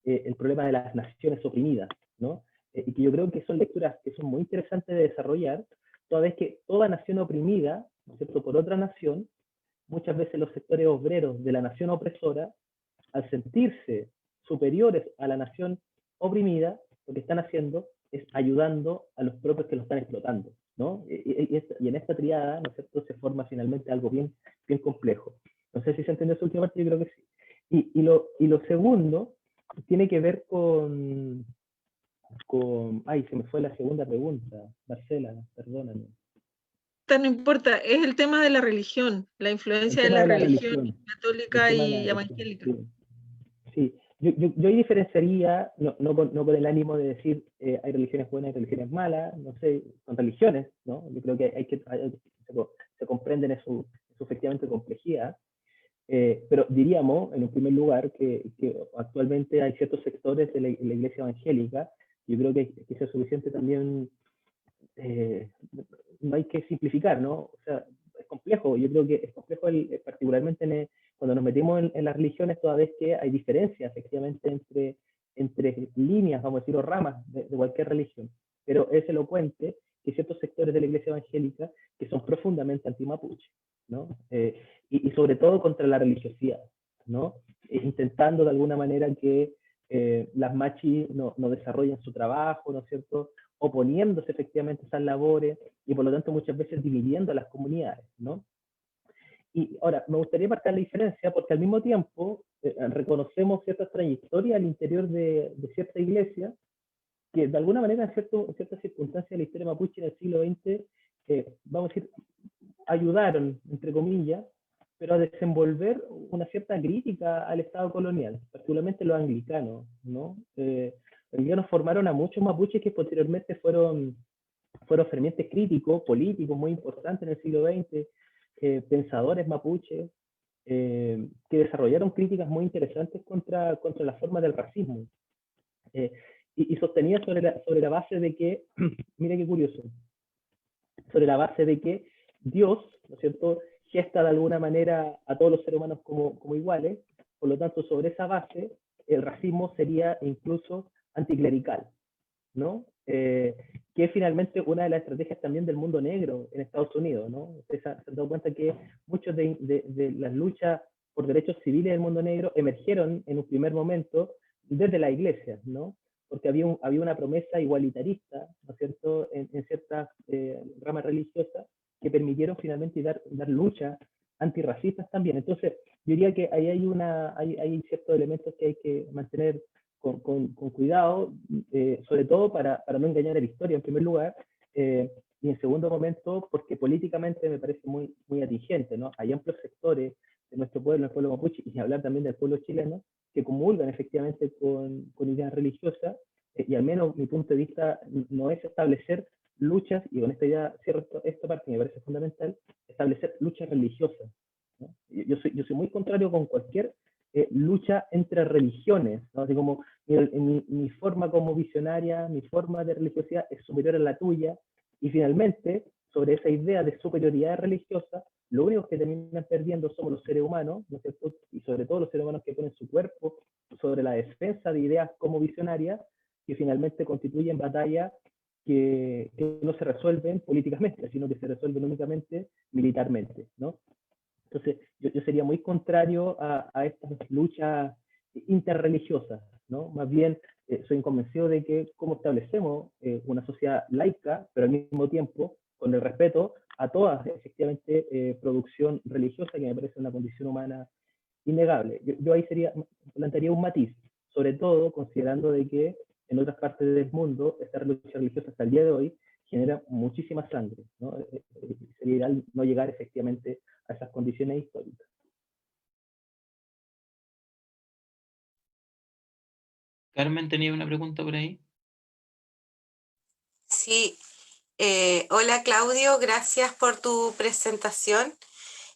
el problema de las naciones oprimidas, ¿no? Y que yo creo que son lecturas que son muy interesantes de desarrollar, toda vez que toda nación oprimida, ¿no es cierto?, por otra nación, muchas veces los sectores obreros de la nación opresora, al sentirse superiores a la nación oprimida, lo que están haciendo es ayudando a los propios que lo están explotando, ¿no? Y en esta triada, ¿no es cierto?, se forma finalmente algo bien complejo. No sé si se entendió esa última parte, yo creo que sí. Y lo segundo tiene que ver ay, se me fue la segunda pregunta, Marcela, perdóname. No importa, es el tema de la religión, la influencia de la religión católica y evangélica. Sí. Sí, yo ahí diferenciaría, no con el ánimo de decir hay religiones buenas y religiones malas, no sé, son religiones, ¿no? Yo creo que se comprenden en su efectivamente complejidad, pero diríamos, en un primer lugar, que actualmente hay ciertos sectores de la iglesia evangélica, yo creo que hay que ser suficiente también, no hay que simplificar, ¿no? O sea, es complejo, yo creo que es complejo particularmente cuando nos metimos en las religiones, toda vez que hay diferencias efectivamente entre líneas, vamos a decir, o ramas de cualquier religión, pero es elocuente que ciertos sectores de la iglesia evangélica que son profundamente anti-mapuche, ¿no? Y sobre todo contra la religiosidad, ¿no? Intentando de alguna manera que las machis no desarrollen su trabajo, ¿no es cierto?, oponiéndose efectivamente a esas labores y por lo tanto muchas veces dividiendo a las comunidades, ¿no? Y ahora, me gustaría marcar la diferencia porque al mismo tiempo reconocemos ciertas trayectorias al interior de cierta iglesia que de alguna manera en ciertas circunstancias de la historia mapuche en el siglo XX, vamos a decir, ayudaron, entre comillas, pero a desenvolver una cierta crítica al Estado colonial, particularmente los anglicanos, ¿no? Los anglicanos formaron a muchos mapuches que posteriormente fueron fervientes críticos, políticos muy importantes en el siglo XX, pensadores mapuches, que desarrollaron críticas muy interesantes contra la forma del racismo. Y sostenía sobre la base de que, mira qué curioso, sobre la base de que Dios, ¿no es cierto?, gesta de alguna manera a todos los seres humanos como iguales, por lo tanto, sobre esa base, el racismo sería incluso anticlerical, ¿no? Que es finalmente una de las estrategias también del mundo negro en Estados Unidos, ¿no? Ustedes se han dado cuenta que muchas de las luchas por derechos civiles del mundo negro emergieron en un primer momento desde la iglesia, ¿no? Porque había una promesa igualitarista, ¿no es cierto?, en ciertas ramas religiosas que permitieron finalmente dar lucha antirracistas también. Entonces, yo diría que ahí hay ciertos elementos que hay que mantener con cuidado, sobre todo para no engañar a la historia en primer lugar, y en segundo momento porque políticamente me parece muy, muy atingente, ¿no? Hay amplios sectores de nuestro pueblo, el pueblo mapuche, y hablar también del pueblo chileno, que comulgan efectivamente con ideas religiosas, y al menos mi punto de vista no es establecer luchas, y con esta idea cierro esta parte, me parece fundamental, establecer luchas religiosas, ¿no? Yo soy muy contrario con cualquier lucha entre religiones, ¿no? Así como mi forma como visionaria, mi forma de religiosidad es superior a la tuya, y finalmente, sobre esa idea de superioridad religiosa, lo único que terminan perdiendo somos los seres humanos, ¿no es cierto? Y sobre todo los seres humanos que ponen su cuerpo sobre la defensa de ideas como visionarias, que finalmente constituyen batallas que no se resuelven políticamente, sino que se resuelven únicamente militarmente, ¿no? Entonces, yo sería muy contrario a estas luchas interreligiosas, ¿no? Más bien, soy convencido de que cómo establecemos una sociedad laica, pero al mismo tiempo con el respeto a toda, efectivamente, producción religiosa, que me parece una condición humana innegable. Yo ahí plantearía un matiz, sobre todo considerando de que en otras partes del mundo esta lucha religiosa hasta el día de hoy genera muchísima sangre, ¿no? Sería ideal no llegar efectivamente a esas condiciones históricas. Carmen, ¿tenía una pregunta por ahí? Sí, hola Claudio, gracias por tu presentación.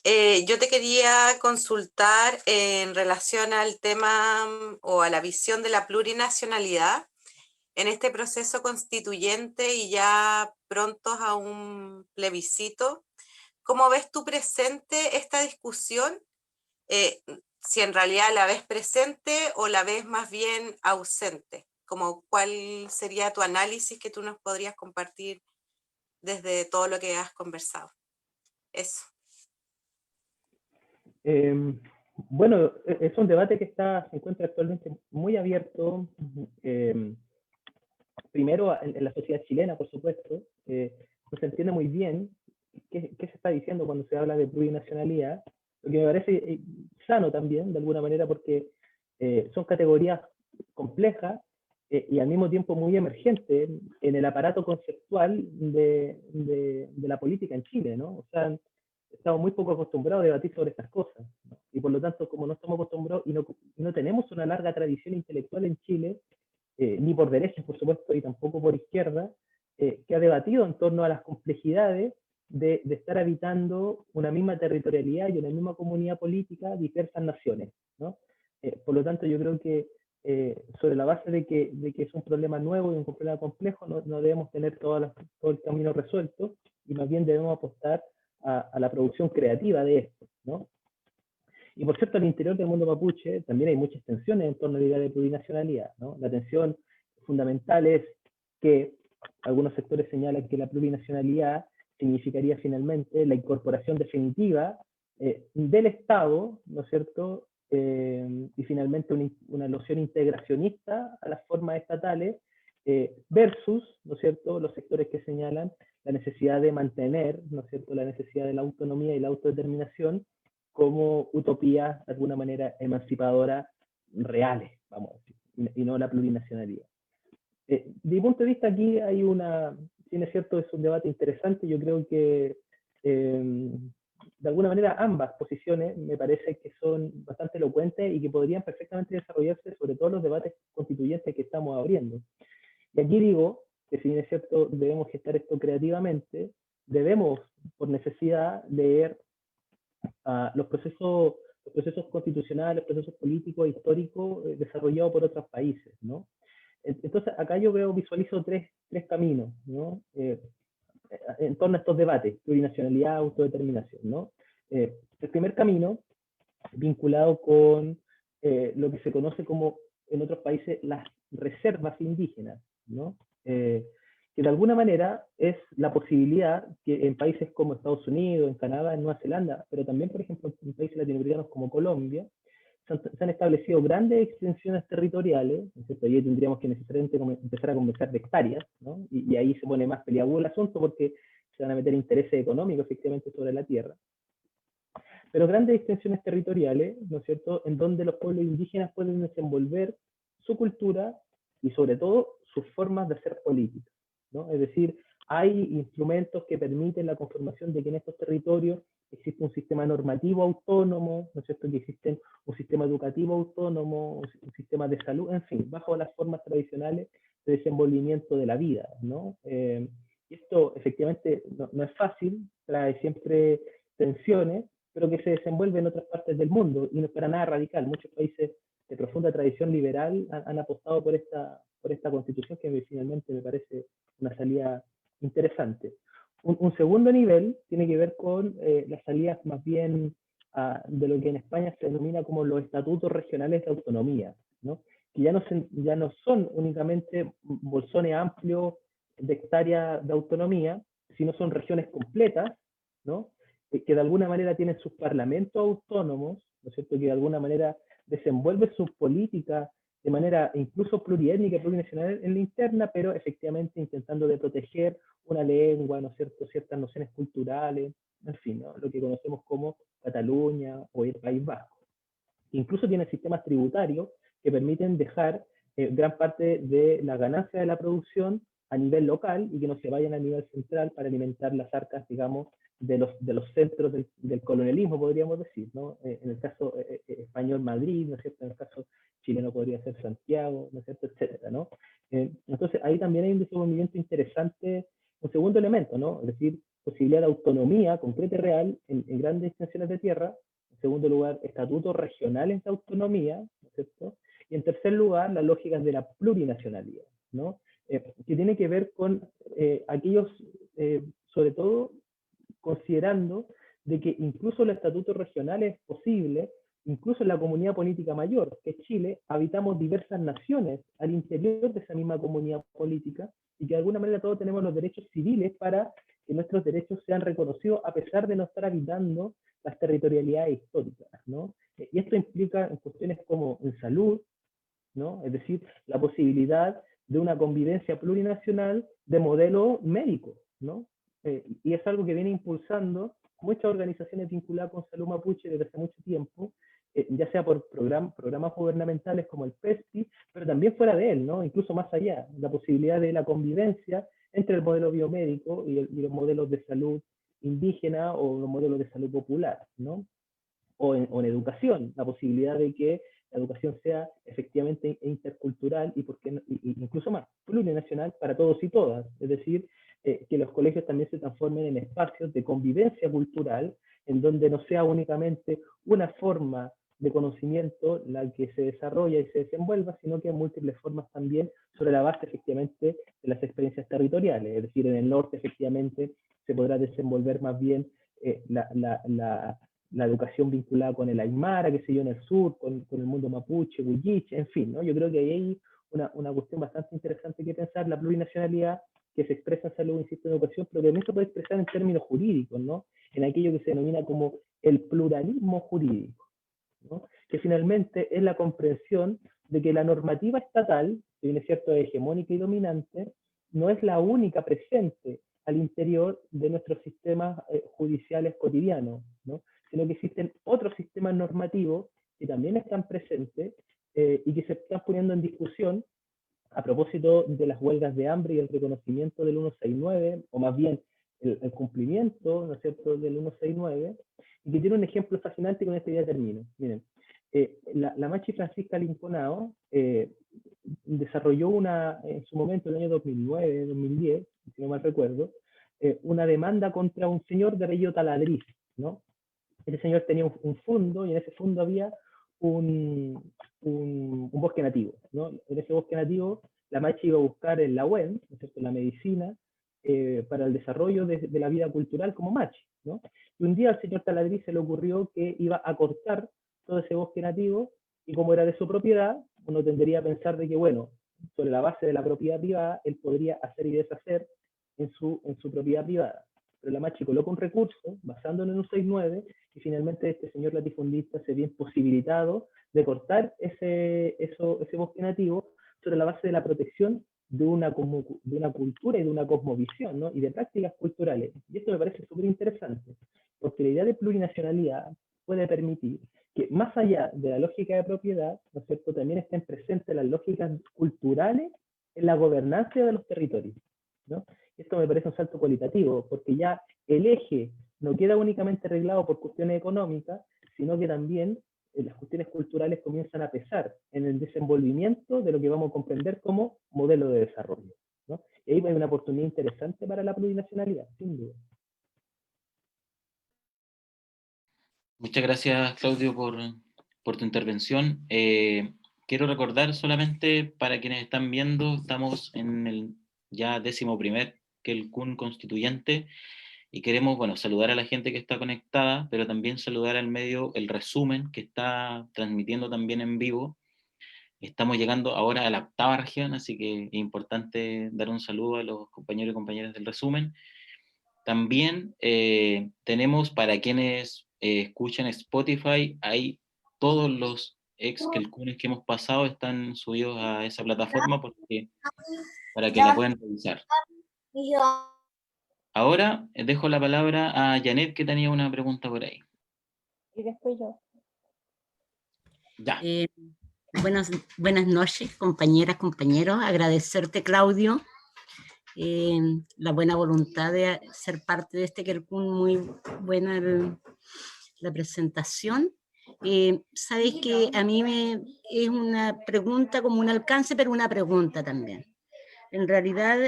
Yo te quería consultar en relación al tema o a la visión de la plurinacionalidad en este proceso constituyente y ya prontos a un plebiscito. ¿Cómo ves tú presente esta discusión? Si en realidad la ves presente o la ves más bien ausente. Como ¿cuál sería tu análisis que tú nos podrías compartir desde todo lo que has conversado? Eso. Bueno, es un debate que se encuentra actualmente muy abierto. Primero, en la sociedad chilena, por supuesto, no se entiende muy bien qué se está diciendo cuando se habla de plurinacionalidad, lo que me parece sano también, de alguna manera, porque son categorías complejas y al mismo tiempo muy emergentes en el aparato conceptual de la política en Chile, ¿no? O sea, estamos muy poco acostumbrados a debatir sobre estas cosas, ¿no? Y por lo tanto, como no estamos acostumbrados y no tenemos una larga tradición intelectual en Chile, ni por derecha, por supuesto, y tampoco por izquierda, que ha debatido en torno a las complejidades de estar habitando una misma territorialidad y una misma comunidad política diversas naciones, ¿no? Por lo tanto, yo creo que sobre la base de que es un problema nuevo y un problema complejo, no debemos tener todo el camino resuelto, y más bien debemos apostar a la producción creativa de esto, ¿no? Y por cierto, al interior del mundo mapuche también hay muchas tensiones en torno a la idea de plurinacionalidad, ¿no? La tensión fundamental es que algunos sectores señalan que la plurinacionalidad significaría finalmente la incorporación definitiva del Estado, ¿no es cierto? Y finalmente una noción integracionista a las formas estatales, versus, ¿no es cierto?, los sectores que señalan la necesidad de mantener, ¿no es cierto?, la necesidad de la autonomía y la autodeterminación como utopías de alguna manera emancipadoras reales, vamos a decir, y no la plurinacionalidad. De mi punto de vista aquí tiene cierto, es un debate interesante. Yo creo que de alguna manera ambas posiciones me parece que son bastante elocuentes y que podrían perfectamente desarrollarse sobre todo los debates constituyentes que estamos abriendo. Y aquí digo que si bien es cierto debemos gestar esto creativamente, debemos por necesidad leer los procesos constitucionales, los procesos políticos e históricos desarrollados por otros países, ¿no? Entonces, acá yo visualizo tres caminos, ¿no? En torno a estos debates, plurinacionalidad, autodeterminación, ¿no? El primer camino, vinculado con lo que se conoce como, en otros países, las reservas indígenas, ¿no? Que de alguna manera es la posibilidad que en países como Estados Unidos, en Canadá, en Nueva Zelanda, pero también, por ejemplo, en países latinoamericanos como Colombia, se han establecido grandes extensiones territoriales, ¿cierto? Ahí tendríamos que necesariamente empezar a conversar de hectáreas, ¿no? Y ahí se pone más peliagudo el asunto porque se van a meter intereses económicos efectivamente sobre la tierra. Pero grandes extensiones territoriales, ¿no es cierto?, en donde los pueblos indígenas pueden desenvolver su cultura y sobre todo sus formas de hacer política, ¿no? Es decir, hay instrumentos que permiten la conformación de que en estos territorios existe un sistema normativo autónomo, ¿no es cierto?, que existe un sistema educativo autónomo, un sistema de salud, en fin, bajo las formas tradicionales de desenvolvimiento de la vida, ¿no? Y esto efectivamente no es fácil, trae siempre tensiones, pero que se desenvuelve en otras partes del mundo y no es para nada radical. Muchos países de profunda tradición liberal han apostado por esta constitución que finalmente me parece una salida interesante. Un segundo nivel tiene que ver con las salidas más bien de lo que en España se denomina como los estatutos regionales de autonomía, ¿no? Que ya no son únicamente bolsones amplios de hectáreas de autonomía, sino son regiones completas, ¿no? Que de alguna manera tienen sus parlamentos autónomos, ¿no es cierto?, que de alguna manera desenvuelven sus políticas de manera incluso pluriétnica y plurinacional en la interna, pero efectivamente intentando de proteger una lengua, ¿no es cierto?, ciertas nociones culturales, en fin, ¿no?, lo que conocemos como Cataluña o el País Vasco. Incluso tienen sistemas tributarios que permiten dejar gran parte de la ganancia de la producción a nivel local y que no se vayan a nivel central para alimentar las arcas, digamos, de los centros del colonialismo, podríamos decir, ¿no? En el caso español, Madrid, ¿no es cierto? En el caso chileno podría ser Santiago, ¿no es cierto? Etcétera, ¿no? Entonces, ahí también hay un desenvolvimiento interesante, un segundo elemento, ¿no? Es decir, posibilidad de autonomía concreta y real en grandes extensiones de tierra. En segundo lugar, estatutos regionales de autonomía, ¿no es cierto? Y en tercer lugar, las lógicas de la plurinacionalidad, ¿no? Que tiene que ver con aquellos, sobre todo, considerando de que incluso los estatutos regionales es posible, incluso en la comunidad política mayor, que es Chile, habitamos diversas naciones al interior de esa misma comunidad política y que de alguna manera todos tenemos los derechos civiles para que nuestros derechos sean reconocidos a pesar de no estar habitando las territorialidades históricas, ¿no? Y esto implica en cuestiones como en salud, ¿no? Es decir, la posibilidad de una convivencia plurinacional de modelo médico, ¿no? Y es algo que viene impulsando muchas organizaciones vinculadas con salud mapuche desde hace mucho tiempo, ya sea por programas gubernamentales como el PESPI, pero también fuera de él, ¿no? Incluso más allá, la posibilidad de la convivencia entre el modelo biomédico y los modelos de salud indígena o los modelos de salud popular, ¿no? O en educación, la posibilidad de que la educación sea efectivamente intercultural y, incluso más, plurinacional para todos y todas. Es decir, que los colegios también se transformen en espacios de convivencia cultural, en donde no sea únicamente una forma de conocimiento la que se desarrolla y se desenvuelva, sino que en múltiples formas también sobre la base efectivamente de las experiencias territoriales. Es decir, en el norte efectivamente se podrá desenvolver más bien la educación vinculada con el Aymara, qué sé yo, en el sur, con el mundo mapuche, huilliche, en fin, ¿no? Yo creo que hay una cuestión bastante interesante que pensar, la plurinacionalidad que se expresa en salud, insisto, en educación, pero que también se puede expresar en términos jurídicos, ¿no? En aquello que se denomina como el pluralismo jurídico, ¿no? Que finalmente es la comprensión de que la normativa estatal, que viene cierto hegemónica y dominante, no es la única presente al interior de nuestros sistemas judiciales cotidianos, ¿no? Sino que existen otros sistemas normativos que también están presentes y que se están poniendo en discusión a propósito de las huelgas de hambre y el reconocimiento del 169, o más bien el cumplimiento, ¿no es cierto?, del 169, y que tiene un ejemplo fascinante y con este ya termino. Miren, la Machi Francisca Linconao desarrolló en su momento, en el año 2009, 2010, si no mal recuerdo, una demanda contra un señor de apellido Taladriz, ¿no? Ese señor tenía un fondo y en ese fondo había un bosque nativo, ¿no? En ese bosque nativo la Machi iba a buscar en la web, ¿no es cierto?, la medicina para el desarrollo de la vida cultural como Machi, ¿no? Y un día al señor Taladriz se le ocurrió que iba a cortar todo ese bosque nativo y como era de su propiedad, uno tendería a pensar de que, bueno, sobre la base de la propiedad privada, él podría hacer y deshacer en su propiedad privada. Pero la Machi coloca un recurso basándolo en un 169 y finalmente este señor latifundista se ve imposibilitado de cortar ese bosque nativo sobre la base de la protección de una cultura y de una cosmovisión, ¿no? Y de prácticas culturales. Y esto me parece súper interesante, porque la idea de plurinacionalidad puede permitir que más allá de la lógica de propiedad, ¿no es cierto?, también estén presentes las lógicas culturales en la gobernanza de los territorios, ¿no? Esa esto me parece un salto cualitativo, porque ya el eje no queda únicamente arreglado por cuestiones económicas, sino que también las cuestiones culturales comienzan a pesar en el desenvolvimiento de lo que vamos a comprender como modelo de desarrollo, ¿no? Y ahí hay una oportunidad interesante para la plurinacionalidad, sin duda. Muchas gracias, Claudio, por tu intervención. Quiero recordar solamente para quienes están viendo, estamos en el ya 11º Kelkun Constituyente, y queremos, bueno, saludar a la gente que está conectada, pero también saludar al medio El Resumen, que está transmitiendo también en vivo. Estamos llegando ahora a la 8ª región, así que es importante dar un saludo a los compañeros y compañeras del Resumen. También tenemos, para quienes escuchan Spotify, hay todos los ex-Kelkunes que hemos pasado están subidos a esa plataforma para que la puedan revisar. Ahora dejo la palabra a Janet, que tenía una pregunta por ahí. Y después yo. Ya. Buenas noches, compañeras, compañeros. Agradecerte, Claudio, la buena voluntad de ser parte de este Kelkun. Muy buena la presentación. Sabes que a mí es una pregunta como un alcance, pero una pregunta también. En realidad,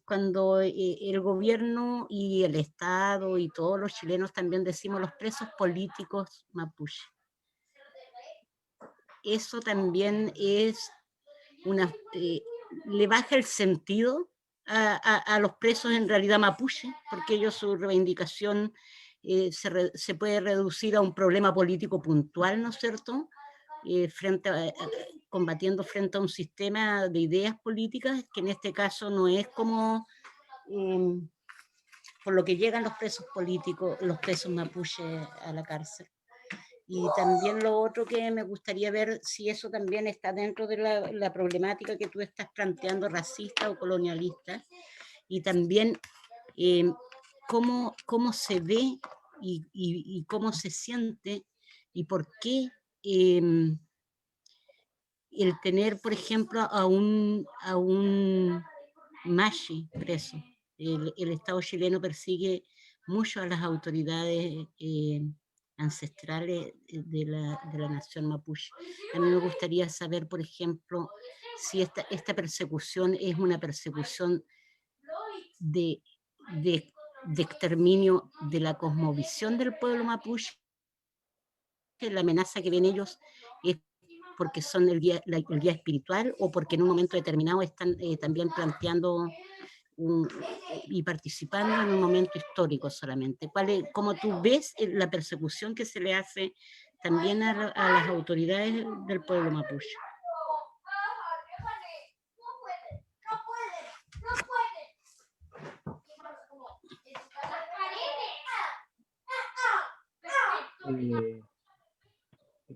cuando el gobierno y el Estado y todos los chilenos también decimos los presos políticos mapuche, eso también es le baja el sentido a los presos en realidad mapuche, porque ellos su reivindicación se puede reducir a un problema político puntual, ¿no es cierto? Combatiendo frente a un sistema de ideas políticas, que en este caso no es como por lo que llegan los presos políticos, los presos mapuche a la cárcel. Y también lo otro que me gustaría ver, si eso también está dentro de la problemática que tú estás planteando, racista o colonialista, y también cómo se ve y cómo se siente y por qué el tener, por ejemplo, a un Mashi preso. El Estado chileno persigue mucho a las autoridades ancestrales de la nación mapuche. A mí me gustaría saber, por ejemplo, si esta persecución es una persecución de exterminio de la cosmovisión del pueblo mapuche, la amenaza que ven ellos es porque son el guía espiritual, o porque en un momento determinado están también planteando y participando en un momento histórico solamente. ¿Cómo tú ves la persecución que se le hace también a las autoridades del pueblo mapuche?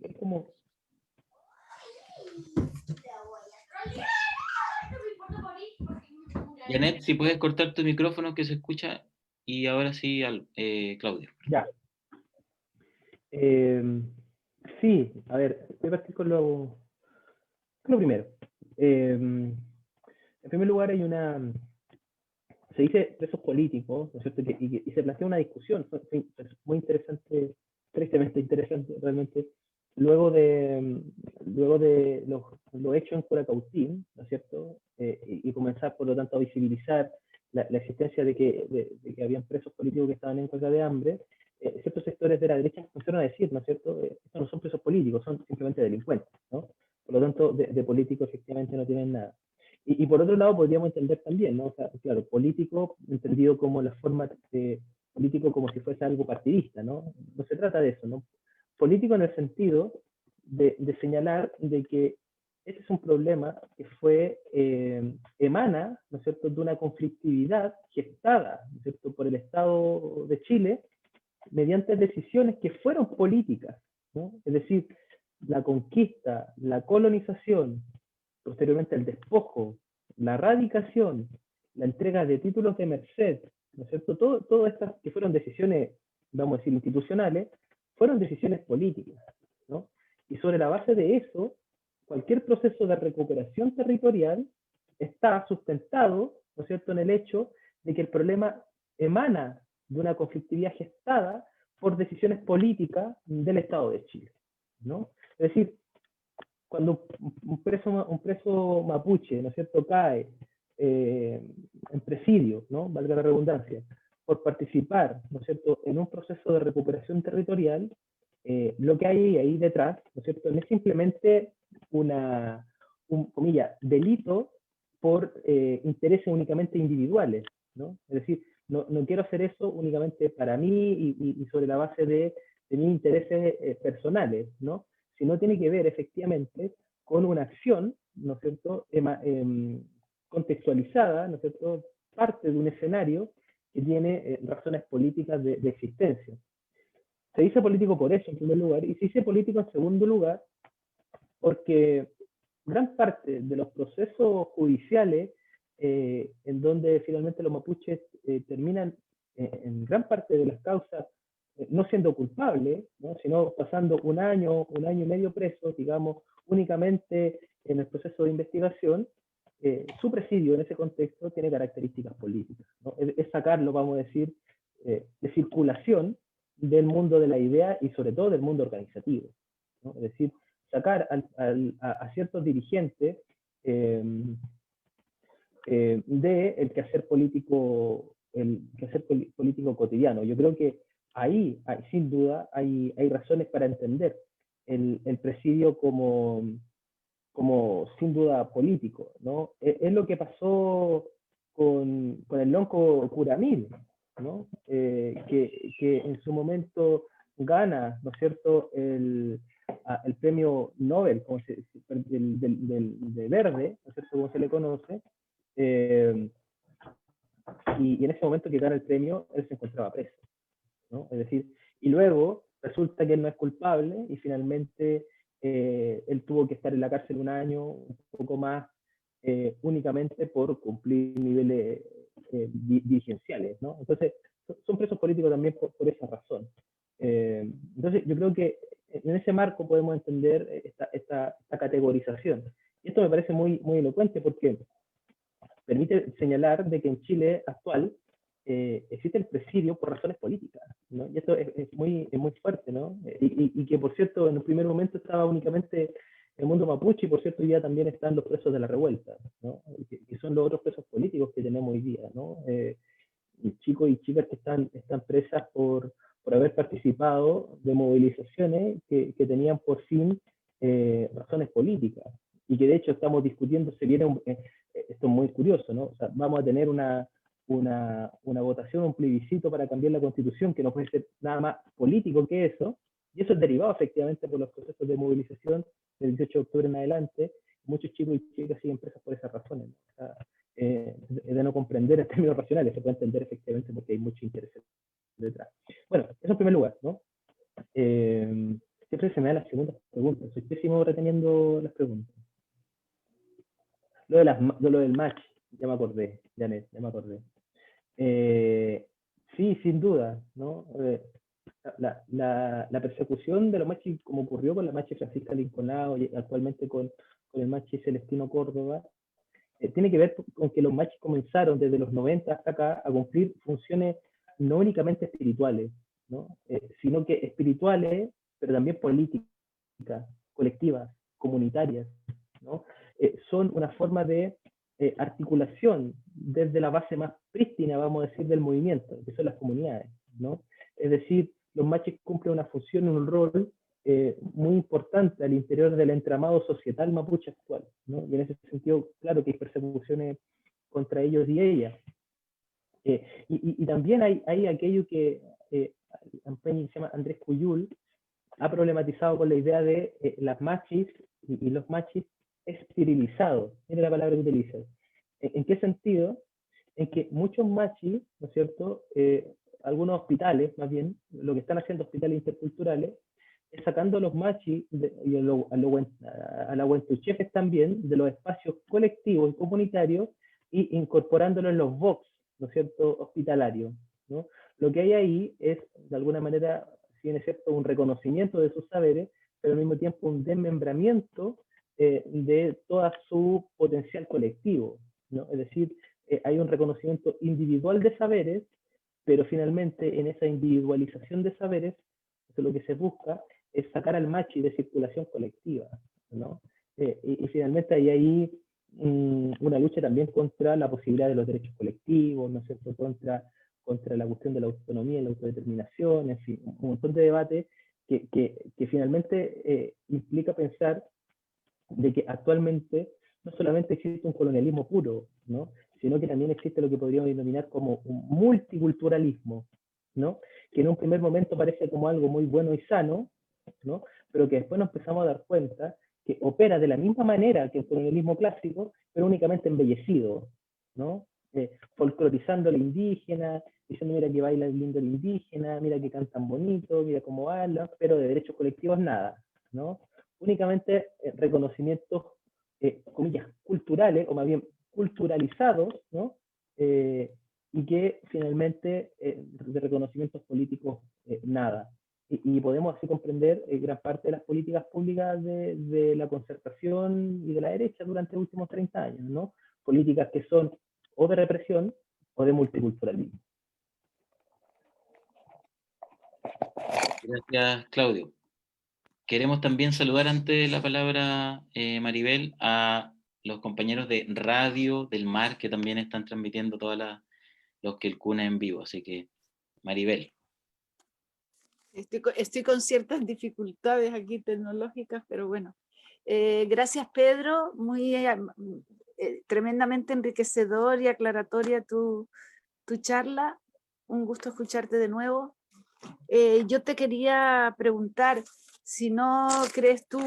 Es como... Janet, si puedes cortar tu micrófono, que se escucha, y ahora sí, Claudio. Ya. Sí, a ver, voy a partir con lo primero. En primer lugar, se dice presos políticos, ¿no es cierto? Y se plantea una discusión, es muy interesante, tristemente interesante realmente, luego de lo hecho en Curacautín, ¿no es cierto? Y comenzar, por lo tanto, a visibilizar la existencia de que habían presos políticos que estaban en huelga de hambre. Ciertos sectores de la derecha comenzaron a decir, ¿no es cierto? Estos no son presos políticos, son simplemente delincuentes, ¿no? Por lo tanto, de políticos efectivamente no tienen nada. Y por otro lado, podríamos entender también, ¿no? O sea, claro, político entendido como la forma de político como si fuese algo partidista, ¿no? No se trata de eso, ¿no? Político en el sentido de señalar de que ese es un problema que emana, ¿no es cierto?, de una conflictividad gestada, ¿no es cierto?, por el Estado de Chile mediante decisiones que fueron políticas, ¿no? Es decir, la conquista, la colonización, posteriormente el despojo, la erradicación, la entrega de títulos de merced, ¿no es cierto? Todas estas que fueron decisiones, vamos a decir, institucionales, fueron decisiones políticas, ¿no? Y sobre la base de eso, cualquier proceso de recuperación territorial está sustentado, ¿no es cierto?, en el hecho de que el problema emana de una conflictividad gestada por decisiones políticas del Estado de Chile, ¿no? Es decir, cuando un preso mapuche, ¿no es cierto?, cae en presidio, ¿no?, valga la redundancia, por participar, ¿no es cierto?, en un proceso de recuperación territorial, lo que hay ahí detrás, ¿no es cierto?, no es simplemente un comilla, delito por intereses únicamente individuales, ¿no? Es decir, no quiero hacer eso únicamente para mí y sobre la base de mis intereses personales, ¿no? Sino tiene que ver efectivamente con una acción, ¿no es cierto?, contextualizada, ¿no es cierto?, parte de un escenario que tiene razones políticas de existencia. Se dice político por eso, en primer lugar, y se dice político en segundo lugar, porque gran parte de los procesos judiciales en donde finalmente los mapuches terminan en gran parte de las causas no siendo culpables, ¿no?, sino pasando un año y medio presos, digamos, únicamente en el proceso de investigación, su presidio en ese contexto tiene características políticas, ¿no? Es sacarlo, vamos a decir, de circulación del mundo de la idea y sobre todo del mundo organizativo, ¿no? Es decir, sacar a ciertos dirigentes del quehacer político, político cotidiano. Yo creo que ahí, sin duda, hay razones para entender el presidio como sin duda político, ¿no? Es lo que pasó con el lonco Curamil, ¿no? Que en su momento gana, ¿no es cierto?, el premio Nobel de Verde, ¿no es cierto?, como se le conoce, y en ese momento que gana el premio, él se encontraba preso, ¿no? Es decir, y luego resulta que él no es culpable y finalmente él tuvo que estar en la cárcel un año, un poco más, únicamente por cumplir niveles dirigenciales, ¿no? Entonces, son presos políticos también por esa razón. Entonces, yo creo que en ese marco podemos entender esta categorización. Y esto me parece muy, muy elocuente porque permite señalar de que en Chile actual existe el presidio por razones políticas, ¿no? Y esto es muy fuerte, ¿no? Y que, por cierto, en un primer momento estaba únicamente el mundo mapuche, y por cierto, ya también están los presos de la revuelta, ¿no? Que son los otros presos políticos que tenemos hoy día, ¿no? Chicos y chicas que están presas por haber participado de movilizaciones que tenían por fin razones políticas, y que de hecho estamos discutiendo, esto es muy curioso, ¿no? O sea, vamos a tener una votación, un plebiscito para cambiar la Constitución, que no puede ser nada más político que eso, y eso es derivado efectivamente por los procesos de movilización del 18 de octubre en adelante. Muchos chicos y chicas siguen presas por esas razones, ¿no? O sea, de no comprender en términos racionales, se puede entender efectivamente porque hay mucho interés detrás. Bueno, eso en primer lugar, ¿no? Siempre se me da las segundas preguntas, soy pésimo reteniendo las preguntas. Lo del match, ya me acordé, Janet, ya me acordé. Sí, sin duda, ¿no? La persecución de los machis, como ocurrió con la machi Francisca Lincolnao y actualmente con el machi Celestino Córdoba, tiene que ver con que los machis comenzaron desde los 90 hasta acá a cumplir funciones no únicamente espirituales, ¿no? Sino que espirituales, pero también políticas, colectivas, comunitarias, ¿no? Son una forma de articulación desde la base más prístina, vamos a decir, del movimiento, que son las comunidades, ¿no? Es decir, los machis cumplen una función, un rol muy importante al interior del entramado societal mapuche actual, ¿no? Y en ese sentido, claro que hay persecuciones contra ellos y ellas. Y también hay aquello que se llama Andrés Cuyul ha problematizado con la idea de las machis y los machis esterilizados. Mira la palabra que utiliza. ¿En qué sentido? En que muchos machis, ¿no es cierto?, algunos hospitales, más bien, lo que están haciendo hospitales interculturales, es sacando a los machis y a la huentuchefes también de los espacios colectivos y comunitarios y incorporándolos en los box, ¿no es cierto?, hospitalarios, ¿no? Lo que hay ahí es, de alguna manera, si bien es cierto, un reconocimiento de sus saberes, pero al mismo tiempo un desmembramiento de todo su potencial colectivo, ¿no? Es decir, hay un reconocimiento individual de saberes, pero finalmente en esa individualización de saberes, eso lo que se busca es sacar al machi de circulación colectiva, ¿no? Y finalmente hay ahí una lucha también contra la posibilidad de los derechos colectivos, ¿no es cierto?, contra la cuestión de la autonomía y la autodeterminación, en fin, un montón de debates que finalmente implica pensar de que actualmente no solamente existe un colonialismo puro, ¿no?, sino que también existe lo que podríamos denominar como un multiculturalismo, ¿no?, que en un primer momento parece como algo muy bueno y sano, ¿no?, pero que después nos empezamos a dar cuenta que opera de la misma manera que el colonialismo clásico, pero únicamente embellecido, ¿no? Folclorizando a la indígena, diciendo mira que baila lindo el indígena, mira que cantan bonito, mira cómo hablan, pero de derechos colectivos nada, ¿no? Únicamente reconocimientos, comillas, culturales, o más bien culturalizados, ¿no? Y que finalmente de reconocimientos políticos nada. Y podemos así comprender gran parte de las políticas públicas de la concertación y de la derecha durante los últimos 30 años, ¿no? Políticas que son o de represión o de multiculturalismo. Gracias, Claudio. Queremos también saludar antes de la palabra, Maribel, a los compañeros de Radio del Mar que también están transmitiendo todos los que el CUNA en vivo. Así que, Maribel. Estoy con ciertas dificultades aquí tecnológicas, pero bueno. Gracias, Pedro. Muy tremendamente enriquecedor y aclaratoria tu charla. Un gusto escucharte de nuevo. Yo te quería preguntar si no crees tú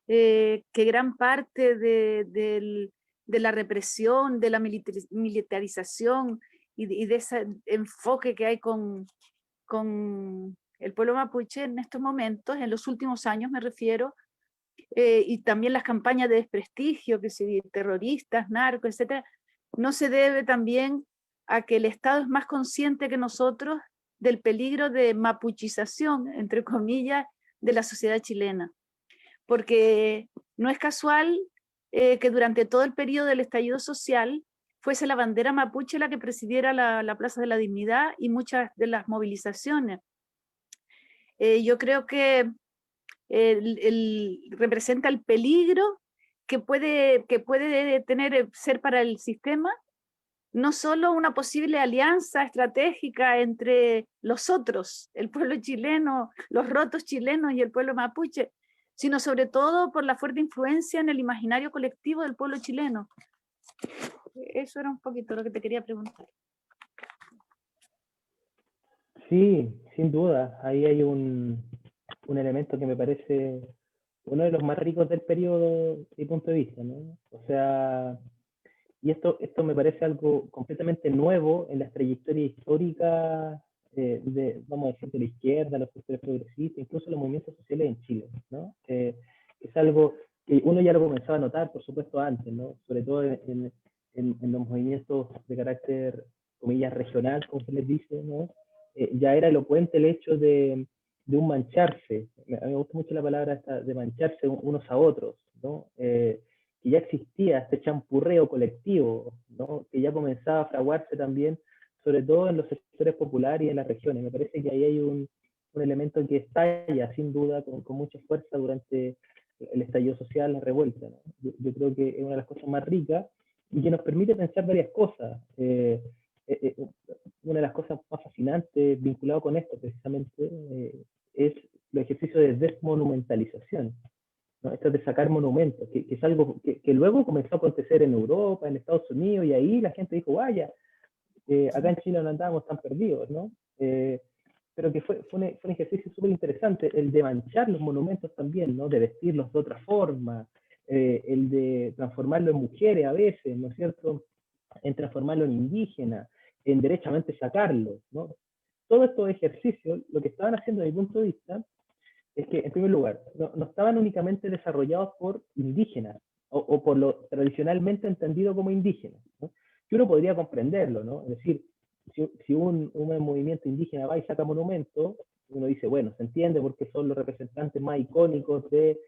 que gran parte de la represión, de la militarización y de ese enfoque que hay con el pueblo mapuche en estos momentos, en los últimos años me refiero, y también las campañas de desprestigio, que si terroristas, narcos, etcétera, no se debe también a que el Estado es más consciente que nosotros del peligro de mapuchización, entre comillas, de la sociedad chilena. Porque no es casual que durante todo el periodo del estallido social fuese la bandera mapuche la que presidiera la Plaza de la Dignidad y muchas de las movilizaciones. Yo creo que representa el peligro que puede tener ser para el sistema, no solo una posible alianza estratégica entre los otros, el pueblo chileno, los rotos chilenos y el pueblo mapuche, sino sobre todo por la fuerte influencia en el imaginario colectivo del pueblo chileno. Eso era un poquito lo que te quería preguntar. Sí, sin duda. Ahí hay un elemento que me parece uno de los más ricos del periodo de mi punto de vista, ¿no? O sea, y esto me parece algo completamente nuevo en la trayectoria histórica vamos a decir, de la izquierda, los sectores progresistas, incluso los movimientos sociales en Chile, ¿no? Es algo que uno ya lo comenzaba a notar, por supuesto, antes, ¿no? Sobre todo en los movimientos de carácter, comillas, regional, como se les dice, ¿no? Ya era elocuente el hecho de un mancharse. A mí me gusta mucho la palabra esta, de mancharse unos a otros, ¿no? Que ya existía este champurreo colectivo, ¿no? Que ya comenzaba a fraguarse también, sobre todo en los sectores populares y en las regiones. Me parece que ahí hay un elemento que estalla, sin duda, con mucha fuerza durante el estallido social, la revuelta, ¿no? Yo creo que es una de las cosas más ricas y que nos permite pensar varias cosas. Una de las cosas más fascinantes vinculado con esto, precisamente, es el ejercicio de desmonumentalización, ¿no? Esto de sacar monumentos, que es algo que luego comenzó a acontecer en Europa, en Estados Unidos, y ahí la gente dijo, vaya, acá en Chile no andábamos tan perdidos, ¿no? Pero que fue un ejercicio súper interesante, el de manchar los monumentos también, ¿no? De vestirlos de otra forma, el de transformarlo en mujeres a veces, ¿no es cierto? En transformarlo en indígena, en derechamente sacarlo, ¿no? Todos estos ejercicios, lo que estaban haciendo desde mi punto de vista, es que, en primer lugar, no estaban únicamente desarrollados por indígenas, o por lo tradicionalmente entendido como indígenas, ¿no? Que uno podría comprenderlo, ¿no? Es decir, si un movimiento indígena va y saca monumentos, uno dice, bueno, se entiende porque son los representantes más icónicos de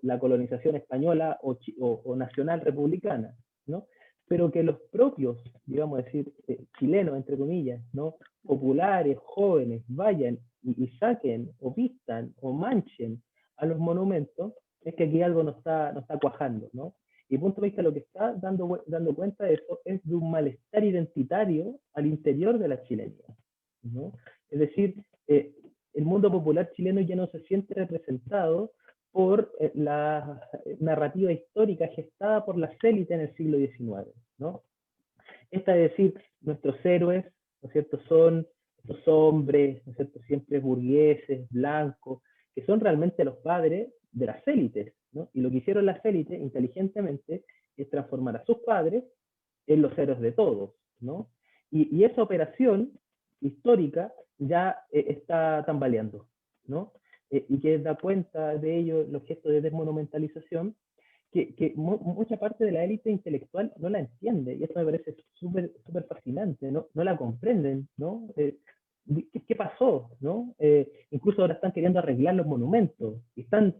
la colonización española o nacional republicana, ¿no? pero que los propios, digamos decir, chilenos, entre comillas, ¿no? Populares, jóvenes, vayan y saquen, o vistan, o manchen a los monumentos, es que aquí algo no está cuajando, ¿no? Y punto de vista, lo que está dando cuenta de eso es de un malestar identitario al interior de la chilenidad, ¿no? Es decir, el mundo popular chileno ya no se siente representado por la narrativa histórica gestada por las élites en el siglo XIX, ¿no? Esta es decir, nuestros héroes, ¿no es cierto?, son estos hombres, ¿no es cierto?, siempre burgueses, blancos, que son realmente los padres de las élites, ¿no? Y lo que hicieron las élites inteligentemente es transformar a sus padres en los héroes de todos, ¿no? Y esa operación histórica ya está tambaleando, ¿no? Y que da cuenta de ello los gestos de desmonumentalización, que mucha parte de la élite intelectual no la entiende, y eso me parece súper fascinante, ¿no? No la comprenden, ¿no? ¿Qué pasó, no? Incluso ahora están queriendo arreglar los monumentos, y están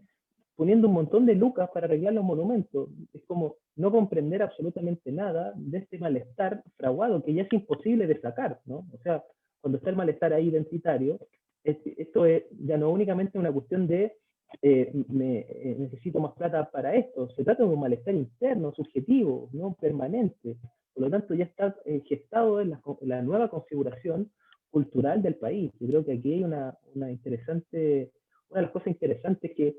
poniendo un montón de lucas para arreglar los monumentos. Es como no comprender absolutamente nada de este malestar fraguado que ya es imposible de sacar, ¿no? O sea, cuando está el malestar ahí identitario, esto es ya no únicamente una cuestión de necesito más plata para esto, se trata de un malestar interno, subjetivo, ¿no? Permanente. Por lo tanto, ya está gestado en la nueva configuración cultural del país. Yo creo que aquí hay una de las cosas interesantes que,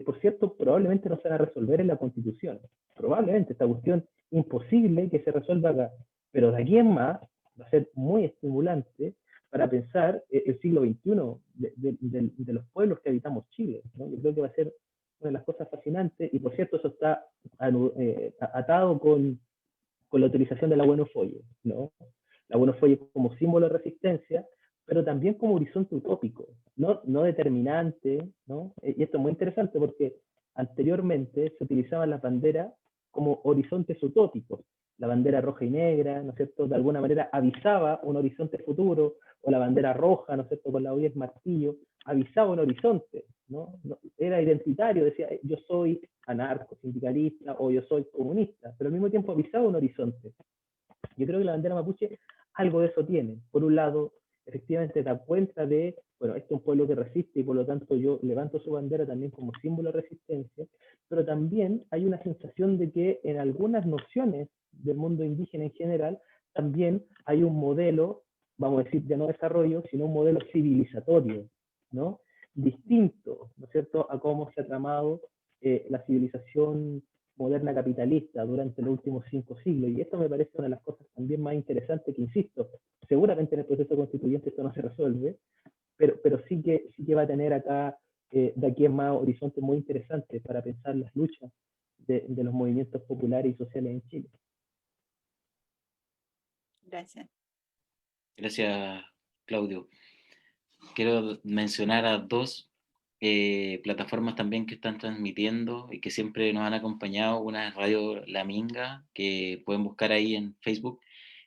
por cierto, probablemente no se van a resolver en la Constitución. Probablemente esta cuestión imposible que se resuelva acá. Pero de aquí en más va a ser muy estimulante para pensar el siglo XXI de los pueblos que habitamos Chile, ¿no? Yo creo que va a ser una de las cosas fascinantes, y por cierto eso está atado con la utilización de la Buenos Folles, ¿no? La Buenos Folles como símbolo de resistencia, pero también como horizonte utópico, no determinante, ¿no? Y esto es muy interesante porque anteriormente se utilizaban las banderas como horizontes utópicos. La bandera roja y negra, ¿no es cierto?, de alguna manera avisaba un horizonte futuro, o la bandera roja, ¿no es cierto?, con la O10 martillo, avisaba un horizonte, ¿no? Era identitario, decía, yo soy anarco, sindicalista, o yo soy comunista, pero al mismo tiempo avisaba un horizonte. Yo creo que la bandera mapuche algo de eso tiene. Por un lado, efectivamente da cuenta de, bueno, este es un pueblo que resiste y por lo tanto yo levanto su bandera también como símbolo de resistencia, pero también hay una sensación de que en algunas nociones del mundo indígena en general, también hay un modelo, vamos a decir, ya no desarrollo, sino un modelo civilizatorio, ¿no? Distinto, ¿no es cierto?, a cómo se ha tramado la civilización moderna capitalista durante los últimos 5 siglos. Y esto me parece una de las cosas también más interesantes que, insisto, seguramente en el proceso constituyente esto no se resuelve, pero sí que va a tener acá, de aquí en más, horizontes muy interesantes para pensar las luchas de los movimientos populares y sociales en Chile. Gracias. Gracias, Claudio. Quiero mencionar a dos plataformas también que están transmitiendo y que siempre nos han acompañado. Una es Radio La Minga, que pueden buscar ahí en Facebook,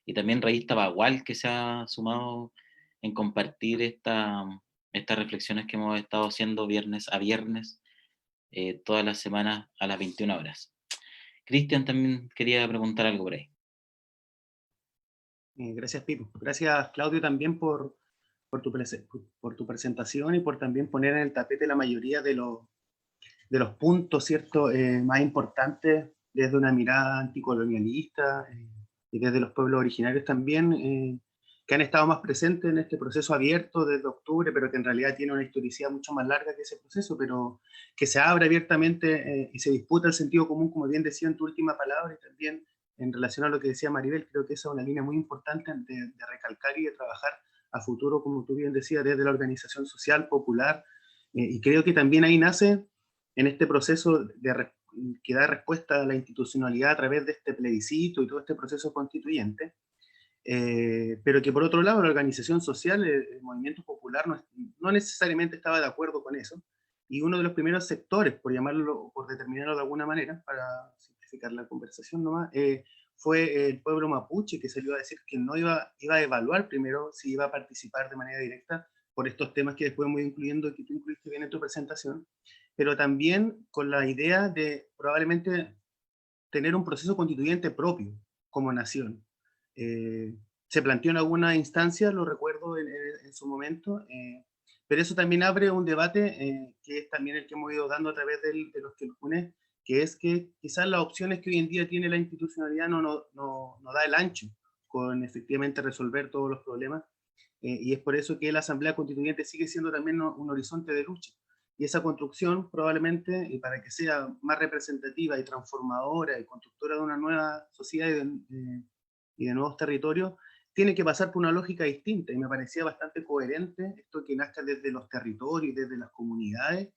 y también Raíz Tabagual, que se ha sumado en compartir estas reflexiones que hemos estado haciendo viernes a viernes, todas las semanas a las 21 horas. Cristian también quería preguntar algo por ahí. Gracias, Pipo. Gracias, Claudio, también por tu presentación y por también poner en el tapete la mayoría de los puntos, ¿cierto?, más importantes desde una mirada anticolonialista y desde los pueblos originarios también, que han estado más presentes en este proceso abierto desde octubre, pero que en realidad tiene una historicidad mucho más larga que ese proceso, pero que se abre abiertamente y se disputa el sentido común, como bien decía en tu última palabra, y también en relación a lo que decía Maribel. Creo que esa es una línea muy importante de recalcar y de trabajar a futuro, como tú bien decías, desde la organización social, popular, y creo que también ahí nace, en este proceso que da respuesta a la institucionalidad a través de este plebiscito y todo este proceso constituyente, pero que por otro lado la organización social, el movimiento popular, no necesariamente estaba de acuerdo con eso, y uno de los primeros sectores, por llamarlo, por determinarlo de alguna manera, para simplificar la conversación nomás, fue el pueblo mapuche, que salió a decir que no iba a evaluar primero si iba a participar de manera directa por estos temas que después voy incluyendo, que tú incluiste bien en tu presentación, pero también con la idea de probablemente tener un proceso constituyente propio, como nación. Se planteó en alguna instancia, lo recuerdo en su momento, pero eso también abre un debate que es también el que hemos ido dando a través de los Quilpunes, que es que quizás las opciones que hoy en día tiene la institucionalidad no da el ancho con efectivamente resolver todos los problemas, y es por eso que la Asamblea Constituyente sigue siendo también un horizonte de lucha. Y esa construcción probablemente, y para que sea más representativa y transformadora y constructora de una nueva sociedad y de nuevos territorios, tiene que pasar por una lógica distinta, y me parecía bastante coherente esto que nazca desde los territorios, desde las comunidades,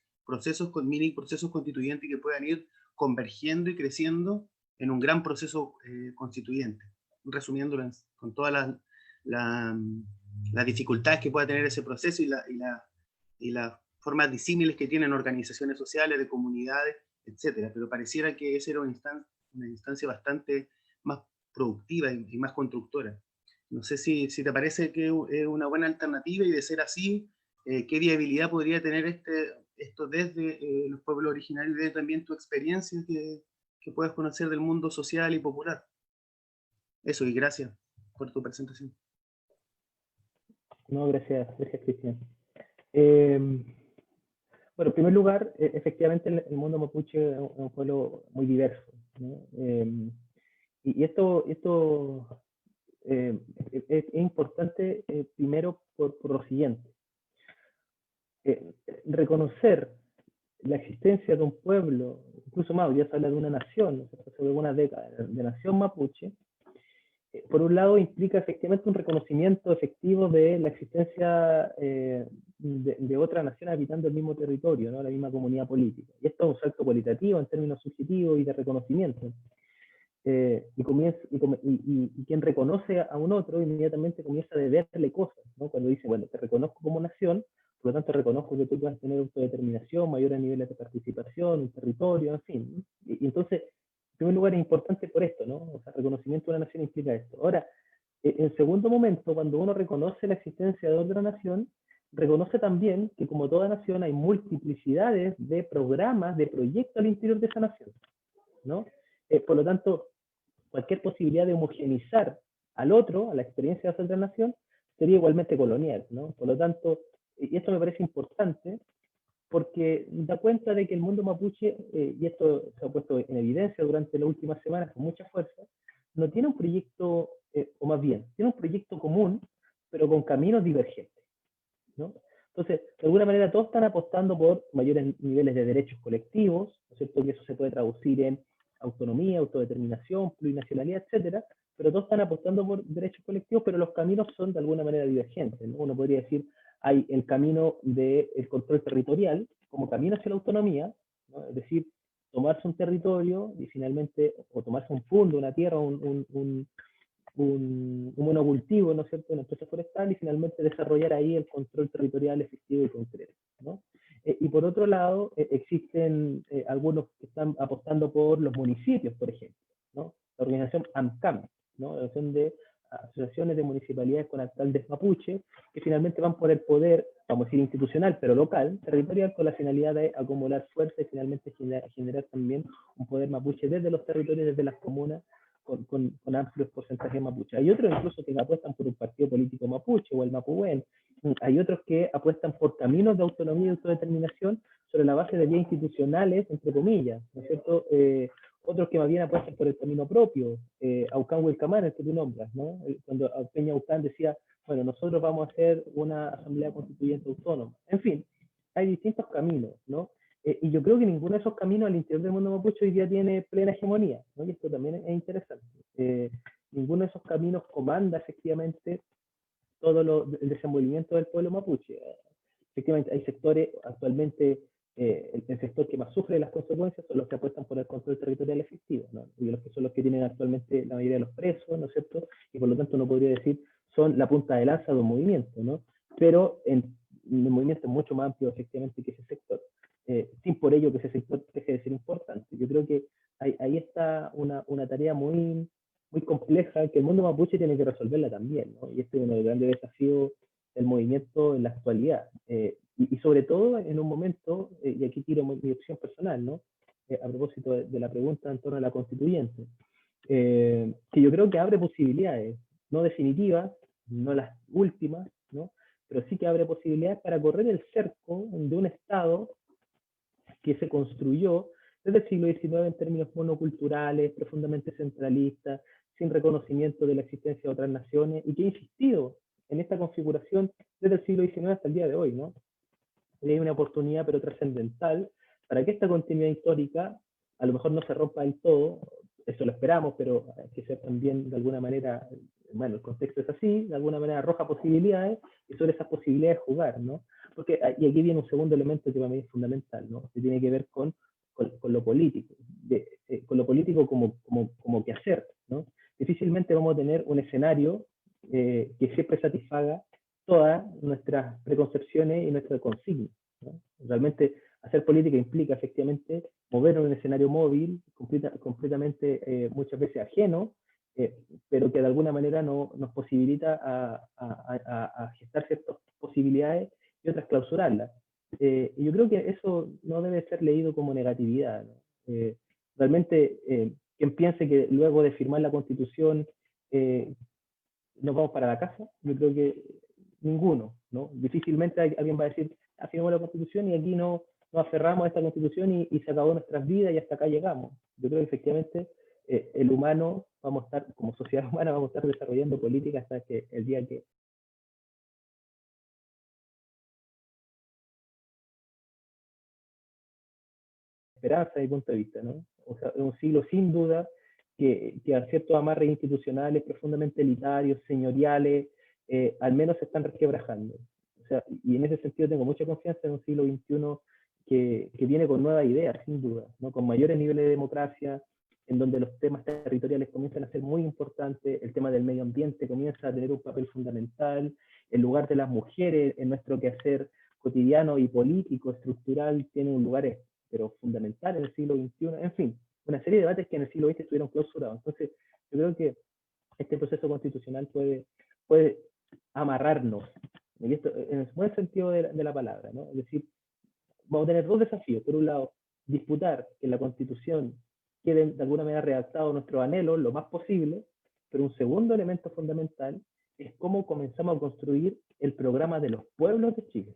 mini procesos constituyentes que puedan ir convergiendo y creciendo en un gran proceso constituyente, resumiéndolo con todas las dificultades que pueda tener ese proceso y las formas disímiles que tienen organizaciones sociales, de comunidades, etcétera. Pero pareciera que esa era una instancia bastante más productiva y más constructora. No sé si te parece que es una buena alternativa, y de ser así, ¿qué viabilidad podría tener esto desde los pueblos originarios y desde también tu experiencia que puedas conocer del mundo social y popular? Eso, y gracias por tu presentación. No, gracias Cristian. Bueno, en primer lugar, efectivamente el mundo mapuche es un pueblo muy diverso, ¿no? Y esto es importante primero por lo siguiente. Reconocer la existencia de un pueblo, incluso más, ya se habla de una nación, hace algunas décadas, de nación mapuche, por un lado implica efectivamente un reconocimiento efectivo de la existencia de otra nación habitando el mismo territorio, ¿no? La misma comunidad política. Y esto es un salto cualitativo en términos subjetivos y de reconocimiento. Y quien reconoce a un otro inmediatamente comienza a deberle cosas, ¿no? Cuando dice, bueno, te reconozco como nación, por lo tanto reconozco que tú puedas tener autodeterminación, mayores niveles de participación, un territorio, en fin, ¿no? Y entonces, en primer lugar, es importante por esto, ¿no? O sea, reconocimiento de una nación implica esto. Ahora, en segundo momento, cuando uno reconoce la existencia de otra nación, reconoce también que como toda nación hay multiplicidades de programas, de proyectos al interior de esa nación, ¿no? Por lo tanto, cualquier posibilidad de homogeneizar al otro, a la experiencia de esa otra nación, sería igualmente colonial, ¿no? Por lo tanto, y esto me parece importante, porque da cuenta de que el mundo mapuche, y esto se ha puesto en evidencia durante las últimas semanas con mucha fuerza, no tiene un proyecto, o más bien, tiene un proyecto común, pero con caminos divergentes, ¿no? Entonces, de alguna manera todos están apostando por mayores niveles de derechos colectivos, ¿no es cierto? Que eso se puede traducir en autonomía, autodeterminación, plurinacionalidad, etcétera, pero todos están apostando por derechos colectivos, pero los caminos son de alguna manera divergentes, ¿no? Uno podría decir, hay el camino del control territorial como camino hacia la autonomía, ¿no? Es decir, tomarse un territorio y finalmente, o tomarse un fondo, una tierra, un monocultivo, ¿no es cierto?, una empresa forestal, y finalmente desarrollar ahí el control territorial efectivo y concreto, ¿no? Y por otro lado, existen algunos que están apostando por los municipios, por ejemplo, ¿no? La organización AMCAM, ¿no? La organización de asociaciones de municipalidades con alcaldes mapuche, que finalmente van por el poder, vamos a decir institucional, pero local, territorial, con la finalidad de acumular fuerza y finalmente generar también un poder mapuche desde los territorios, desde las comunas, con amplios porcentajes mapuche. Hay otros incluso que apuestan por un partido político mapuche o el Mapudungun. Hay otros que apuestan por caminos de autonomía y autodeterminación sobre la base de vías institucionales, entre comillas, ¿no es cierto? Otros que más bien apuestan por el camino propio, Aucán Huilcamán, el que tú nombras, ¿no? Cuando Peña Aucán decía, bueno, nosotros vamos a hacer una asamblea constituyente autónoma. En fin, hay distintos caminos, ¿no? Y yo creo que ninguno de esos caminos al interior del mundo mapuche hoy día tiene plena hegemonía, ¿no? Y esto también es interesante. Ninguno de esos caminos comanda efectivamente todo el desenvolvimiento del pueblo mapuche. Efectivamente, hay sectores actualmente, el sector que más sufre las consecuencias son los que apuestan por el control territorial efectivo, ¿no? Y los que son los que tienen actualmente la mayoría de los presos, ¿no es cierto? Y por lo tanto uno podría decir son la punta de lanza de un movimiento, ¿no? Pero en un movimiento mucho más amplio efectivamente que ese sector. Sin por ello que ese sector deje de ser importante. Yo creo que ahí está una tarea muy compleja que el mundo mapuche tiene que resolverla también, ¿no? Y este es uno de los grandes desafíos del movimiento en la actualidad. Y sobre todo en un momento, y aquí tiro mi opción personal, ¿no? A propósito de la pregunta en torno a la constituyente. que yo creo que abre posibilidades, no definitivas, no las últimas, ¿no? Pero sí que abre posibilidades para correr el cerco de un Estado que se construyó desde el siglo XIX en términos monoculturales, profundamente centralistas, sin reconocimiento de la existencia de otras naciones, y que ha insistido en esta configuración desde el siglo XIX hasta el día de hoy, ¿no? Y hay una oportunidad, pero trascendental, para que esta continuidad histórica a lo mejor no se rompa del todo, eso lo esperamos, pero hay que ser también de alguna manera, bueno, el contexto es así, de alguna manera arroja posibilidades, y sobre esas posibilidades jugar, ¿no? Porque, y aquí viene un segundo elemento que para mí es fundamental, ¿no? Que tiene que ver con lo político, con lo político como quehacer, ¿no? Difícilmente vamos a tener un escenario que siempre satisfaga todas nuestras preconcepciones y nuestras consignas, ¿no? Realmente hacer política implica efectivamente mover un escenario móvil, completamente muchas veces ajeno, pero que de alguna manera nos posibilita a gestar ciertas posibilidades y otras clausurarlas. Y yo creo que eso no debe ser leído como negatividad, ¿no? Realmente, quien piense que luego de firmar la Constitución nos vamos para la casa, yo creo que ninguno, ¿no? Difícilmente alguien va a decir, firmamos la Constitución y aquí nos aferramos a esta Constitución y se acabó nuestras vidas y hasta acá llegamos. Yo creo que efectivamente el humano, vamos a estar, como sociedad humana, vamos a estar desarrollando política hasta que el día que esperanza desde mi punto de vista, ¿no? O sea, es un siglo sin duda que a ciertos amarres institucionales profundamente elitarios, señoriales, al menos se están resquebrajando. O sea, y en ese sentido tengo mucha confianza en un siglo XXI que viene con nuevas ideas, sin duda, ¿no? Con mayores niveles de democracia, en donde los temas territoriales comienzan a ser muy importantes, el tema del medio ambiente comienza a tener un papel fundamental, el lugar de las mujeres en nuestro quehacer cotidiano y político, estructural, tiene un lugar pero fundamental en el siglo XXI, en fin, una serie de debates que en el siglo XX estuvieron clausurados. Entonces, yo creo que este proceso constitucional puede amarrarnos, y esto, en el buen sentido de la palabra, ¿no? Es decir, vamos a tener dos desafíos. Por un lado, disputar que la Constitución quede de alguna manera redactado nuestros anhelos lo más posible, pero un segundo elemento fundamental es cómo comenzamos a construir el programa de los pueblos de Chile.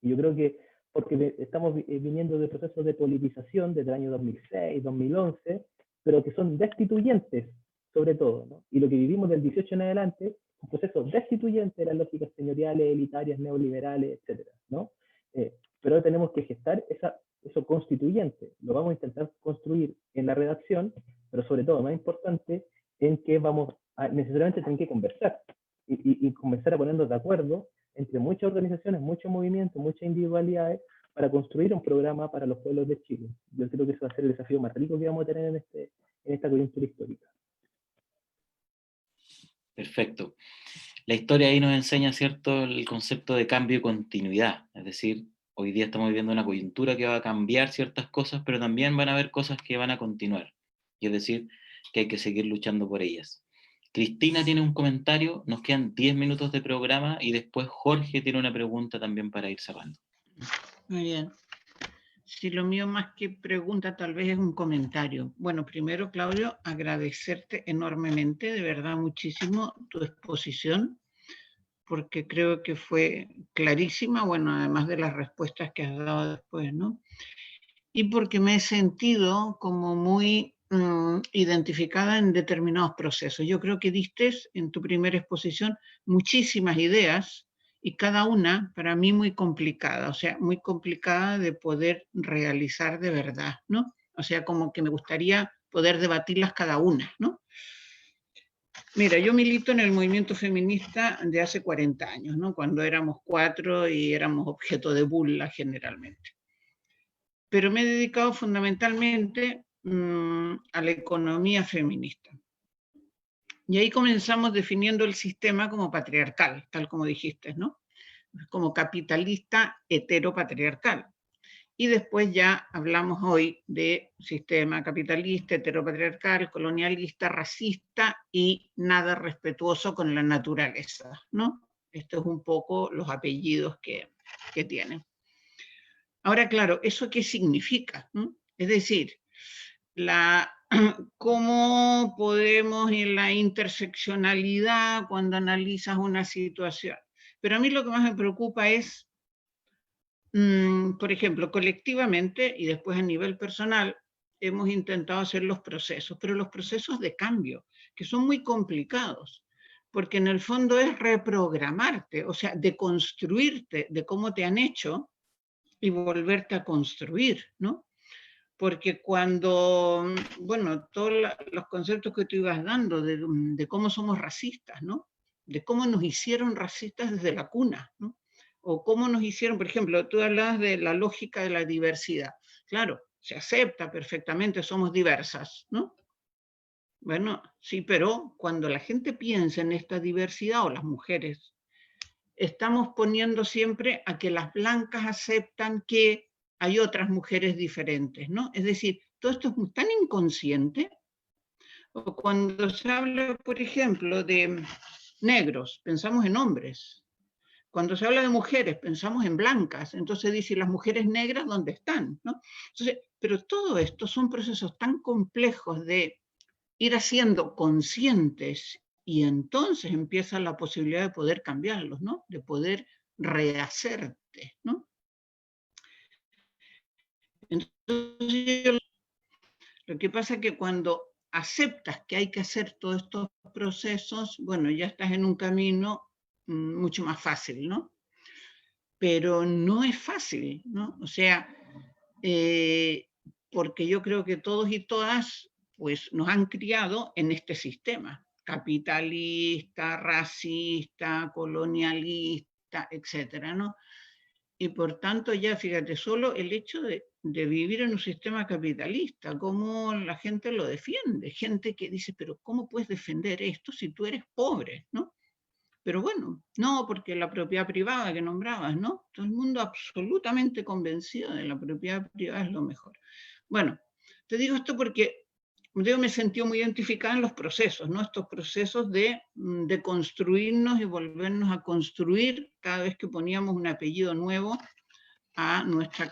Y yo creo que, porque estamos viniendo de procesos de politización desde el año 2006, 2011, pero que son destituyentes, sobre todo, ¿no? Y lo que vivimos del 18 en adelante, un proceso destituyente de las lógicas señoriales, elitarias, neoliberales, etcétera, ¿no? Pero ahora tenemos que gestar eso constituyente. Lo vamos a intentar construir en la redacción, pero sobre todo, más importante, en que vamos a necesariamente tener que conversar y comenzar a ponernos de acuerdo entre muchas organizaciones, muchos movimientos, muchas individualidades, para construir un programa para los pueblos de Chile. Yo creo que eso va a ser el desafío más rico que vamos a tener en esta coyuntura histórica. Perfecto. La historia ahí nos enseña, ¿cierto?, el concepto de cambio y continuidad. Es decir, hoy día estamos viviendo una coyuntura que va a cambiar ciertas cosas, pero también van a haber cosas que van a continuar. Y es decir, que hay que seguir luchando por ellas. Cristina tiene un comentario, nos quedan 10 minutos de programa y después Jorge tiene una pregunta también para ir cerrando. Muy bien. Si lo mío más que pregunta tal vez es un comentario. Bueno, primero, Claudio, agradecerte enormemente, de verdad muchísimo, tu exposición, porque creo que fue clarísima, bueno, además de las respuestas que has dado después, ¿no? Y porque me he sentido como muy identificada en determinados procesos. Yo creo que diste en tu primera exposición muchísimas ideas y cada una para mí muy complicada, o sea, muy complicada de poder realizar de verdad, ¿no? O sea, como que me gustaría poder debatirlas cada una, ¿no? Mira, yo milito en el movimiento feminista de hace 40 años, ¿no? Cuando éramos 4 y éramos objeto de burla generalmente. Pero me he dedicado fundamentalmente a la economía feminista. Y ahí comenzamos definiendo el sistema como patriarcal, tal como dijiste, ¿no? Como capitalista heteropatriarcal. Y después ya hablamos hoy de sistema capitalista, heteropatriarcal, colonialista, racista y nada respetuoso con la naturaleza, ¿no? Esto es un poco los apellidos que tienen. Ahora, claro, ¿eso qué significa? Es decir, la cómo podemos en la interseccionalidad cuando analizas una situación. Pero a mí lo que más me preocupa es, por ejemplo, colectivamente y después a nivel personal, hemos intentado hacer los procesos, pero los procesos de cambio, que son muy complicados, porque en el fondo es reprogramarte, o sea, deconstruirte de cómo te han hecho y volverte a construir, ¿no? Porque cuando, bueno, todos los conceptos que tú ibas dando de cómo somos racistas, ¿no? De cómo nos hicieron racistas desde la cuna, ¿no? O cómo nos hicieron, por ejemplo, tú hablabas de la lógica de la diversidad. Claro, se acepta perfectamente, somos diversas, ¿no? Bueno, sí, pero cuando la gente piensa en esta diversidad, o las mujeres, estamos poniendo siempre a que las blancas aceptan que hay otras mujeres diferentes, ¿no? Es decir, todo esto es tan inconsciente. O cuando se habla, por ejemplo, de negros, pensamos en hombres. Cuando se habla de mujeres, pensamos en blancas. Entonces dice, ¿las mujeres negras dónde están? ¿No? Entonces, pero todo esto son procesos tan complejos de ir haciendo conscientes y entonces empieza la posibilidad de poder cambiarlos, ¿no? De poder rehacerte, ¿no? Entonces, lo que pasa es que cuando aceptas que hay que hacer todos estos procesos, bueno, ya estás en un camino mucho más fácil, ¿no? Pero no es fácil, ¿no? O sea, porque yo creo que todos y todas pues nos han criado en este sistema capitalista, racista, colonialista, etcétera, ¿no? Y por tanto ya, fíjate, solo el hecho de vivir en un sistema capitalista, cómo la gente lo defiende, gente que dice, pero ¿cómo puedes defender esto si tú eres pobre, ¿no? Pero bueno, no, porque la propiedad privada que nombrabas, ¿no? Todo el mundo absolutamente convencido de la propiedad privada es lo mejor. Bueno, te digo esto porque yo me sentí muy identificada en los procesos, ¿no? Estos procesos de construirnos y volvernos a construir cada vez que poníamos un apellido nuevo a nuestra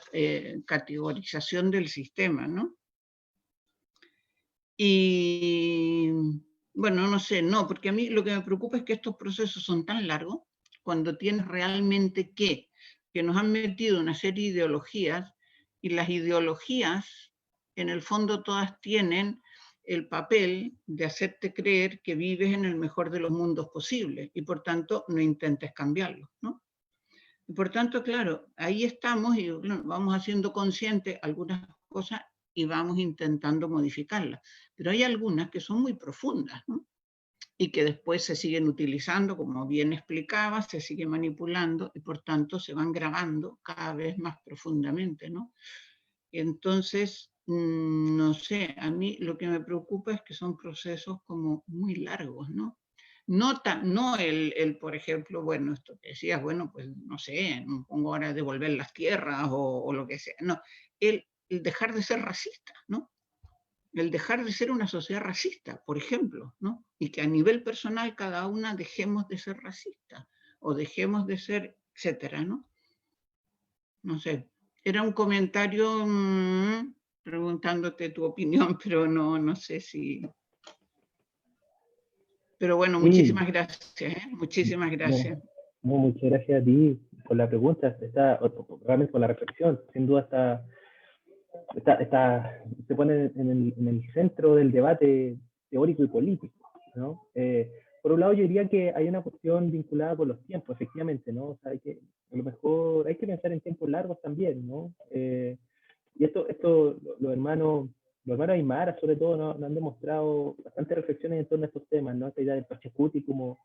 categorización del sistema, ¿no? Y bueno, no sé, no, porque a mí lo que me preocupa es que estos procesos son tan largos, cuando tienes realmente que nos han metido una serie de ideologías, y las ideologías, en el fondo todas tienen el papel de hacerte creer que vives en el mejor de los mundos posibles, y por tanto no intentes cambiarlo, ¿no? Y por tanto, claro, ahí estamos y bueno, vamos haciendo conscientes algunas cosas y vamos intentando modificarlas. Pero hay algunas que son muy profundas, ¿no? Y que después se siguen utilizando, como bien explicaba, se sigue manipulando y por tanto se van grabando cada vez más profundamente, ¿no? Entonces, no sé, a mí lo que me preocupa es que son procesos como muy largos, ¿no? No el, por ejemplo, bueno, esto que decías, bueno, pues no sé, me pongo ahora a devolver las tierras o lo que sea, no, el dejar de ser racista, ¿no? El dejar de ser una sociedad racista, por ejemplo, ¿no? Y que a nivel personal cada una dejemos de ser racista o dejemos de ser, etcétera, ¿no? No sé, era un comentario preguntándote tu opinión, pero no sé si... Pero bueno, Sí, muchísimas gracias, ¿eh? Muchísimas gracias. muchas gracias a ti por la pregunta, realmente por la reflexión. Sin duda se pone en el centro del debate teórico y político, ¿no? Por un lado, yo diría que hay una cuestión vinculada con los tiempos, efectivamente, ¿no? O sea, a lo mejor hay que pensar en tiempos largos también, ¿no? Y los hermanos Aymara, sobre todo, nos han demostrado bastantes reflexiones en torno a estos temas, ¿no? Esta idea del Pachacuti como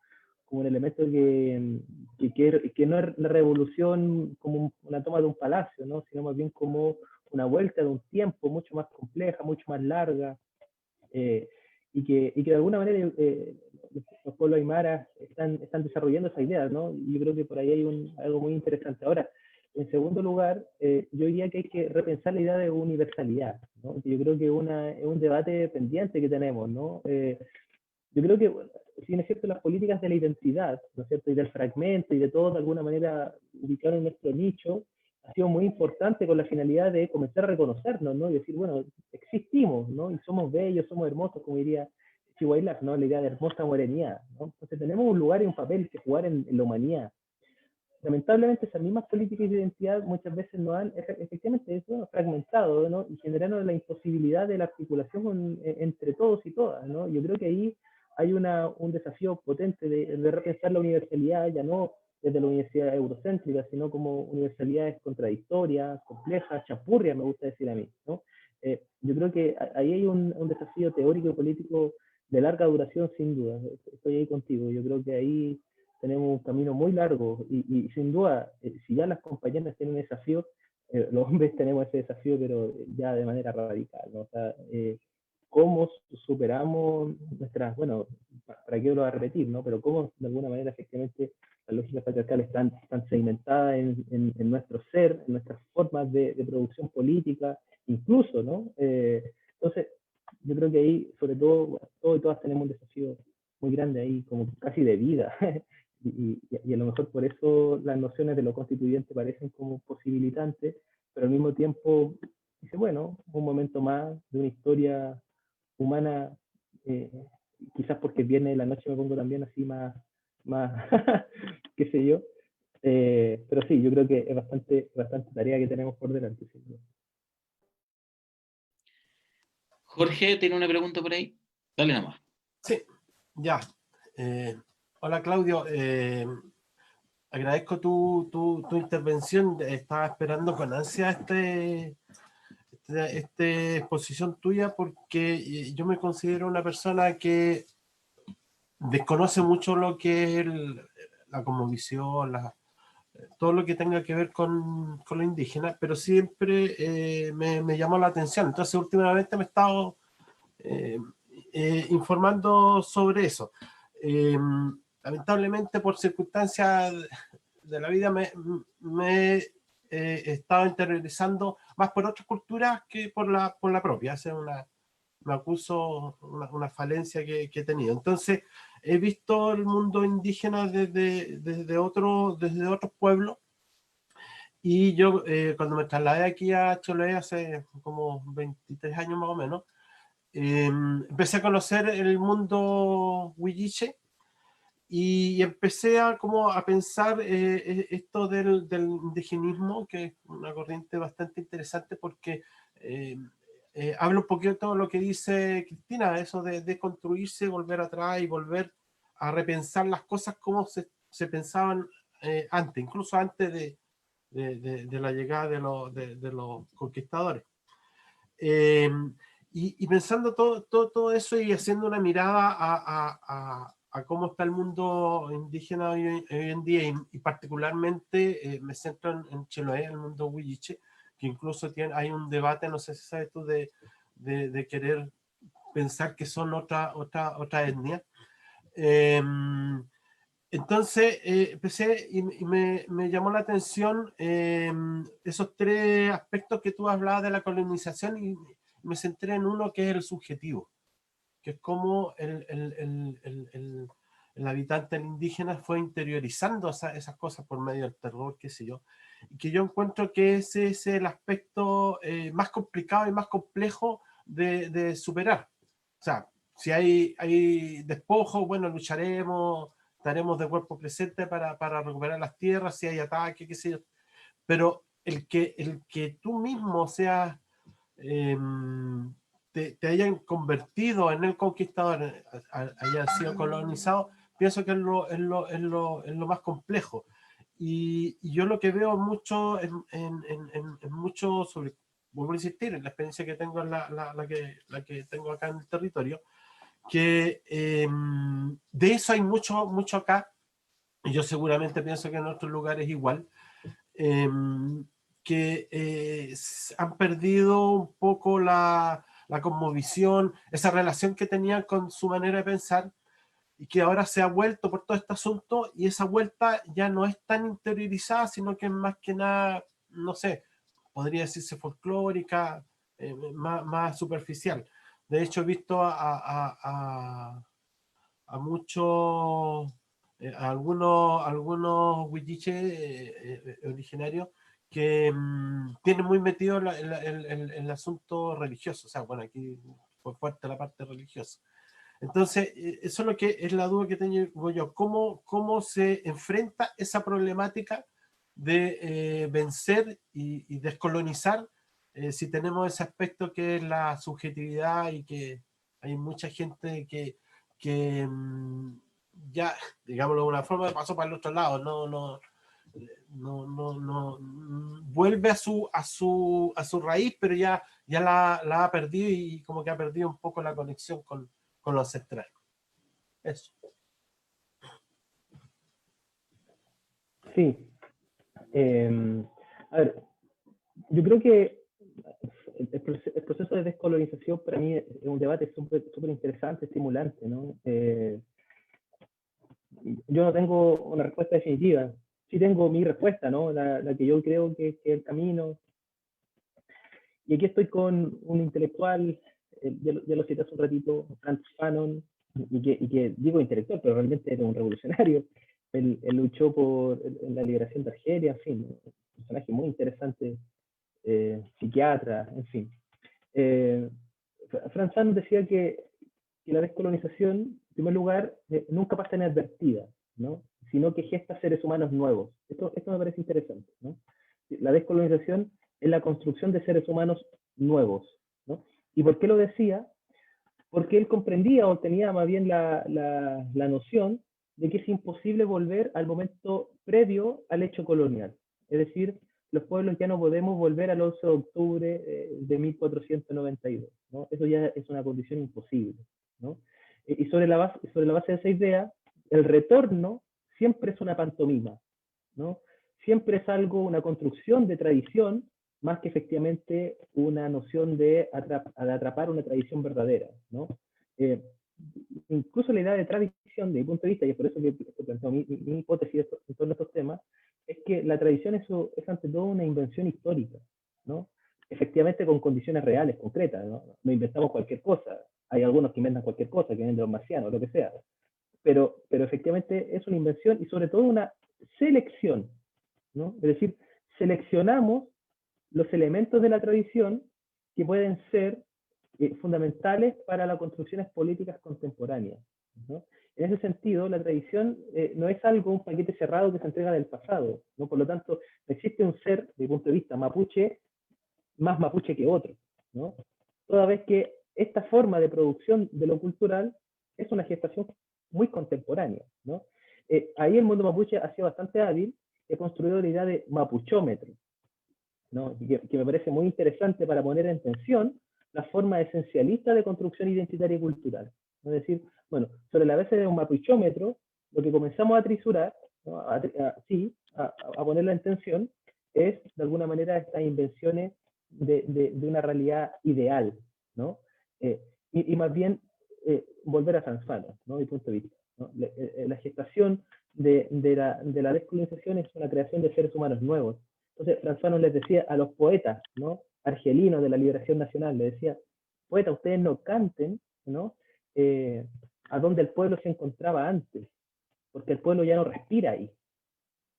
un elemento que no es la revolución como una toma de un palacio, ¿no? Sino más bien como una vuelta de un tiempo mucho más compleja, mucho más larga, y que de alguna manera los pueblos aymaras están desarrollando esa idea, ¿no? Y yo creo que por ahí hay algo muy interesante. Ahora, en segundo lugar, yo diría que hay que repensar la idea de universalidad, ¿no? Yo creo que es un debate pendiente que tenemos, ¿no? Yo creo que, bueno, si bien es cierto, las políticas de la identidad, ¿no es cierto? Y del fragmento y de todo, de alguna manera, ubicar en nuestro nicho, ha sido muy importante con la finalidad de comenzar a reconocernos, ¿no? Y decir, bueno, existimos, ¿no? Y somos bellos, somos hermosos, como diría Chihuahua, ¿no? La idea de hermosa morenía, ¿no? Entonces tenemos un lugar y un papel que jugar en la humanidad. Lamentablemente esas mismas políticas de identidad muchas veces nos han efectivamente eso, fragmentado, ¿no? Y generando la imposibilidad de la articulación entre todos y todas, ¿no? Yo creo que ahí hay un desafío potente de repensar la universalidad, ya no desde la universidad eurocéntrica, sino como universalidades contradictorias, complejas, chapurrias, me gusta decir a mí, ¿no? Yo creo que ahí hay un desafío teórico y político de larga duración, sin duda. Estoy ahí contigo. Yo creo que ahí tenemos un camino muy largo y sin duda, si ya las compañeras tienen un desafío, los hombres tenemos ese desafío, pero ya de manera radical, ¿no? O sea, cómo superamos nuestras, bueno, para qué lo voy a repetir, ¿no? Pero cómo de alguna manera efectivamente las lógicas patriarcales están sedimentadas en nuestro ser, en nuestras formas de producción política, incluso, ¿no? Entonces, yo creo que ahí, sobre todo, todos y todas tenemos un desafío muy grande ahí, como casi de vida. Y a lo mejor por eso las nociones de lo constituyente parecen como posibilitantes, pero al mismo tiempo dice, bueno, un momento más de una historia humana, quizás porque viene de la noche me pongo también así más qué sé yo, pero sí, yo creo que es bastante tarea que tenemos por delante. ¿Sí? Jorge, ¿tiene una pregunta por ahí? Dale nomás. Sí, ya. Hola Claudio, agradezco tu intervención. Estaba esperando con ansia esta exposición tuya porque yo me considero una persona que desconoce mucho lo que es la cosmovisión, todo lo que tenga que ver con lo indígena, pero siempre me llamó la atención. Entonces últimamente me he estado informando sobre eso. Lamentablemente por circunstancias de la vida me he estado interiorizando más por otras culturas que por la propia. Me acuso una falencia que he tenido. Entonces he visto el mundo indígena desde otros pueblos. Y yo cuando me trasladé aquí a Chiloé hace como 23 años más o menos, empecé a conocer el mundo huilliche y empecé a pensar esto del indigenismo, que es una corriente bastante interesante porque habla un poquito de todo lo que dice Cristina, eso de construirse, volver atrás y volver a repensar las cosas como se pensaban antes, incluso antes de la llegada de los conquistadores. Y pensando todo eso y haciendo una mirada a cómo está el mundo indígena hoy en día, y particularmente me centro en Chiloé, el mundo huilliche, que incluso hay un debate, no sé si sabes tú, de querer pensar que son otra etnia. Entonces empecé y me llamó la atención esos tres aspectos que tú hablabas de la colonización, y me centré en uno que es el subjetivo, que es cómo el habitante, el indígena, fue interiorizando esas cosas por medio del terror, qué sé yo, y que yo encuentro que ese es el aspecto más complicado y más complejo de superar. O sea, si hay despojos, bueno, lucharemos, estaremos de cuerpo presente para recuperar las tierras, si hay ataque, qué sé yo, pero el que tú mismo seas, te hayan convertido en el conquistador, hayan sido colonizados, pienso que es lo más complejo. Y yo lo que veo mucho en mucho sobre, vuelvo a insistir, en la experiencia que tengo, la que tengo acá en el territorio, que de eso hay mucho acá, y yo seguramente pienso que en otros lugares igual, que han perdido un poco la cosmovisión, esa relación que tenían con su manera de pensar, y que ahora se ha vuelto por todo este asunto, y esa vuelta ya no es tan interiorizada, sino que es más que nada, no sé, podría decirse folclórica, más superficial. De hecho, he visto a muchos, algunos huilliches originarios tiene muy metido el asunto religioso. O sea, bueno, aquí fue fuerte la parte religiosa. Entonces, eso es lo que es la duda que tengo yo. ¿Cómo se enfrenta esa problemática de vencer y descolonizar si tenemos ese aspecto que es la subjetividad y que hay mucha gente que ya, digámoslo de una forma, pasó para el otro lado, no vuelve a su raíz, pero ya la ha perdido y como que ha perdido un poco la conexión con lo ancestral. Eso. Sí. A ver, yo creo que el proceso de descolonización para mí es un debate súper interesante, estimulante, ¿no? Yo no tengo una respuesta definitiva. Sí tengo mi respuesta, ¿no? La que yo creo que es el camino. Y aquí estoy con un intelectual, ya lo cité hace un ratito, Frantz Fanon, y que digo intelectual, pero realmente era un revolucionario. Él luchó por la liberación de Argelia, en fin, un personaje muy interesante, psiquiatra, en fin. Frantz Fanon decía que la descolonización, en primer lugar, nunca pasa inadvertida, ¿no? Sino que gesta seres humanos nuevos. Esto me parece interesante, ¿no? La descolonización es la construcción de seres humanos nuevos, ¿no? ¿Y por qué lo decía? Porque él comprendía o tenía más bien la noción de que es imposible volver al momento previo al hecho colonial. Es decir, los pueblos ya no podemos volver al 11 de octubre de 1492, ¿no? Eso ya es una condición imposible, ¿no? Y sobre la base de esa idea, el retorno siempre es una pantomima, ¿no? Siempre es algo, una construcción de tradición, más que efectivamente una noción de atrapar una tradición verdadera, ¿no? Incluso la idea de tradición, desde mi punto de vista, y es por eso que planteo mi hipótesis en torno a estos temas, es que la tradición es ante todo una invención histórica, ¿no? Efectivamente con condiciones reales, concretas, ¿no? No inventamos cualquier cosa. Hay algunos que inventan cualquier cosa, que vienen de los marcianos, lo que sea. Pero efectivamente es una invención y sobre todo una selección, ¿no? Es decir, seleccionamos los elementos de la tradición que pueden ser fundamentales para las construcciones políticas contemporáneas, ¿no? En ese sentido, la tradición no es algo, un paquete cerrado que se entrega del pasado, ¿no? Por lo tanto, no existe un ser, desde mi punto de vista, mapuche, más mapuche que otro, ¿no? Toda vez que esta forma de producción de lo cultural es una gestación muy contemporánea, ¿no? Ahí el mundo mapuche ha sido bastante hábil, he construido la idea de mapuchómetro, ¿no? Que me parece muy interesante para poner en tensión la forma esencialista de construcción identitaria y cultural. Es decir, bueno, sobre la base de un mapuchómetro, lo que comenzamos a trisurar, ¿no? a ponerla en tensión, es de alguna manera estas invenciones de una realidad ideal, ¿no? Y más bien volver a Frantz Fanon, ¿no? Mi punto de vista, ¿no? La gestación de la descolonización es una creación de seres humanos nuevos. Entonces, Frantz Fanon les decía a los poetas, ¿no? Argelinos de la liberación nacional, les decía, poetas, ustedes no canten, ¿no? A donde el pueblo se encontraba antes, porque el pueblo ya no respira ahí,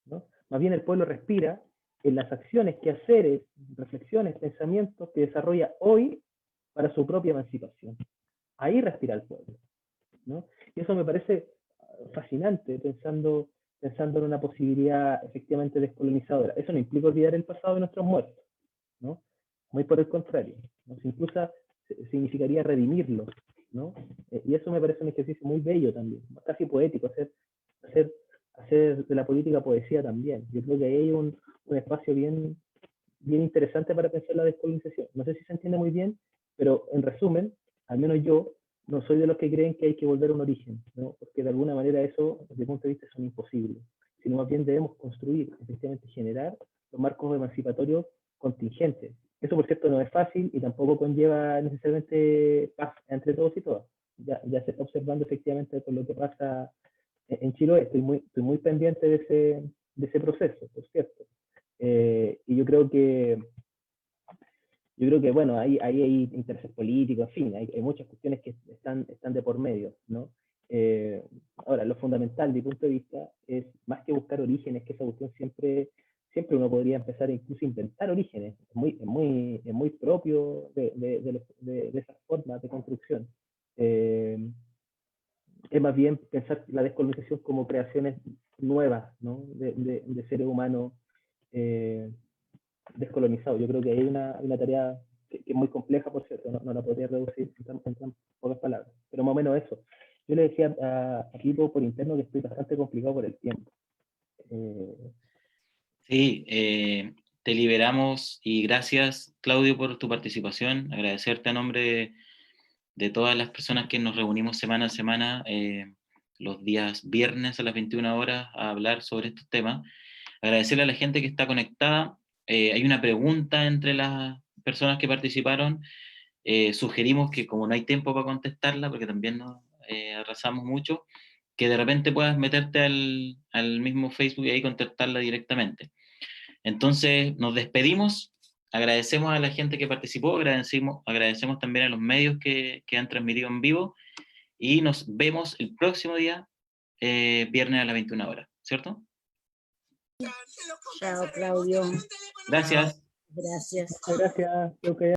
¿no? Más bien el pueblo respira en las acciones, quehaceres, reflexiones, pensamientos que desarrolla hoy para su propia emancipación. Ahí respira el pueblo, ¿no? Y eso me parece fascinante, pensando en una posibilidad efectivamente descolonizadora. Eso no implica olvidar el pasado de nuestros muertos, ¿no? Muy por el contrario, ¿no? Incluso significaría redimirlos, ¿no? Y eso me parece un ejercicio muy bello también, casi poético, hacer de la política poesía también. Yo creo que ahí hay un espacio bien interesante para pensar la descolonización. No sé si se entiende muy bien, pero en resumen, al menos yo no soy de los que creen que hay que volver a un origen, ¿no? Porque de alguna manera eso, desde mi punto de vista, es un imposible, sino más bien debemos construir, efectivamente generar los marcos emancipatorios contingentes. Eso, por cierto, no es fácil y tampoco conlleva necesariamente paz entre todos y todas. Ya se está observando efectivamente con lo que pasa en Chile. Estoy muy pendiente de ese proceso, por cierto. Y yo creo que bueno, ahí hay intereses políticos, en fin, hay muchas cuestiones que están de por medio, ¿no? Ahora, lo fundamental, de mi punto de vista, es más que buscar orígenes, que esa cuestión siempre siempre uno podría empezar incluso a inventar orígenes. Es muy propio de esas formas de construcción. Es más bien pensar la descolonización como creaciones nuevas, ¿no? de seres humanos descolonizados. Yo creo que hay una tarea que es muy compleja, por cierto, no la podría reducir en tan pocas palabras, pero más o menos eso. Yo le decía a Pipo por interno que estoy bastante complicado por el tiempo. Sí, te liberamos y gracias, Claudio, por tu participación. Agradecerte a nombre de todas las personas que nos reunimos semana a semana, los días viernes a las 21 horas, a hablar sobre estos temas. Agradecerle a la gente que está conectada. Hay una pregunta entre las personas que participaron. Sugerimos que, como no hay tiempo para contestarla, porque también nos arrasamos mucho, que de repente puedas meterte al mismo Facebook y ahí contestarla directamente. Entonces, nos despedimos, agradecemos a la gente que participó, agradecemos también a los medios que han transmitido en vivo, y nos vemos el próximo día, viernes a las 21 horas, ¿cierto? Chao, Claudio. Gracias. Gracias. Muchas gracias. Creo que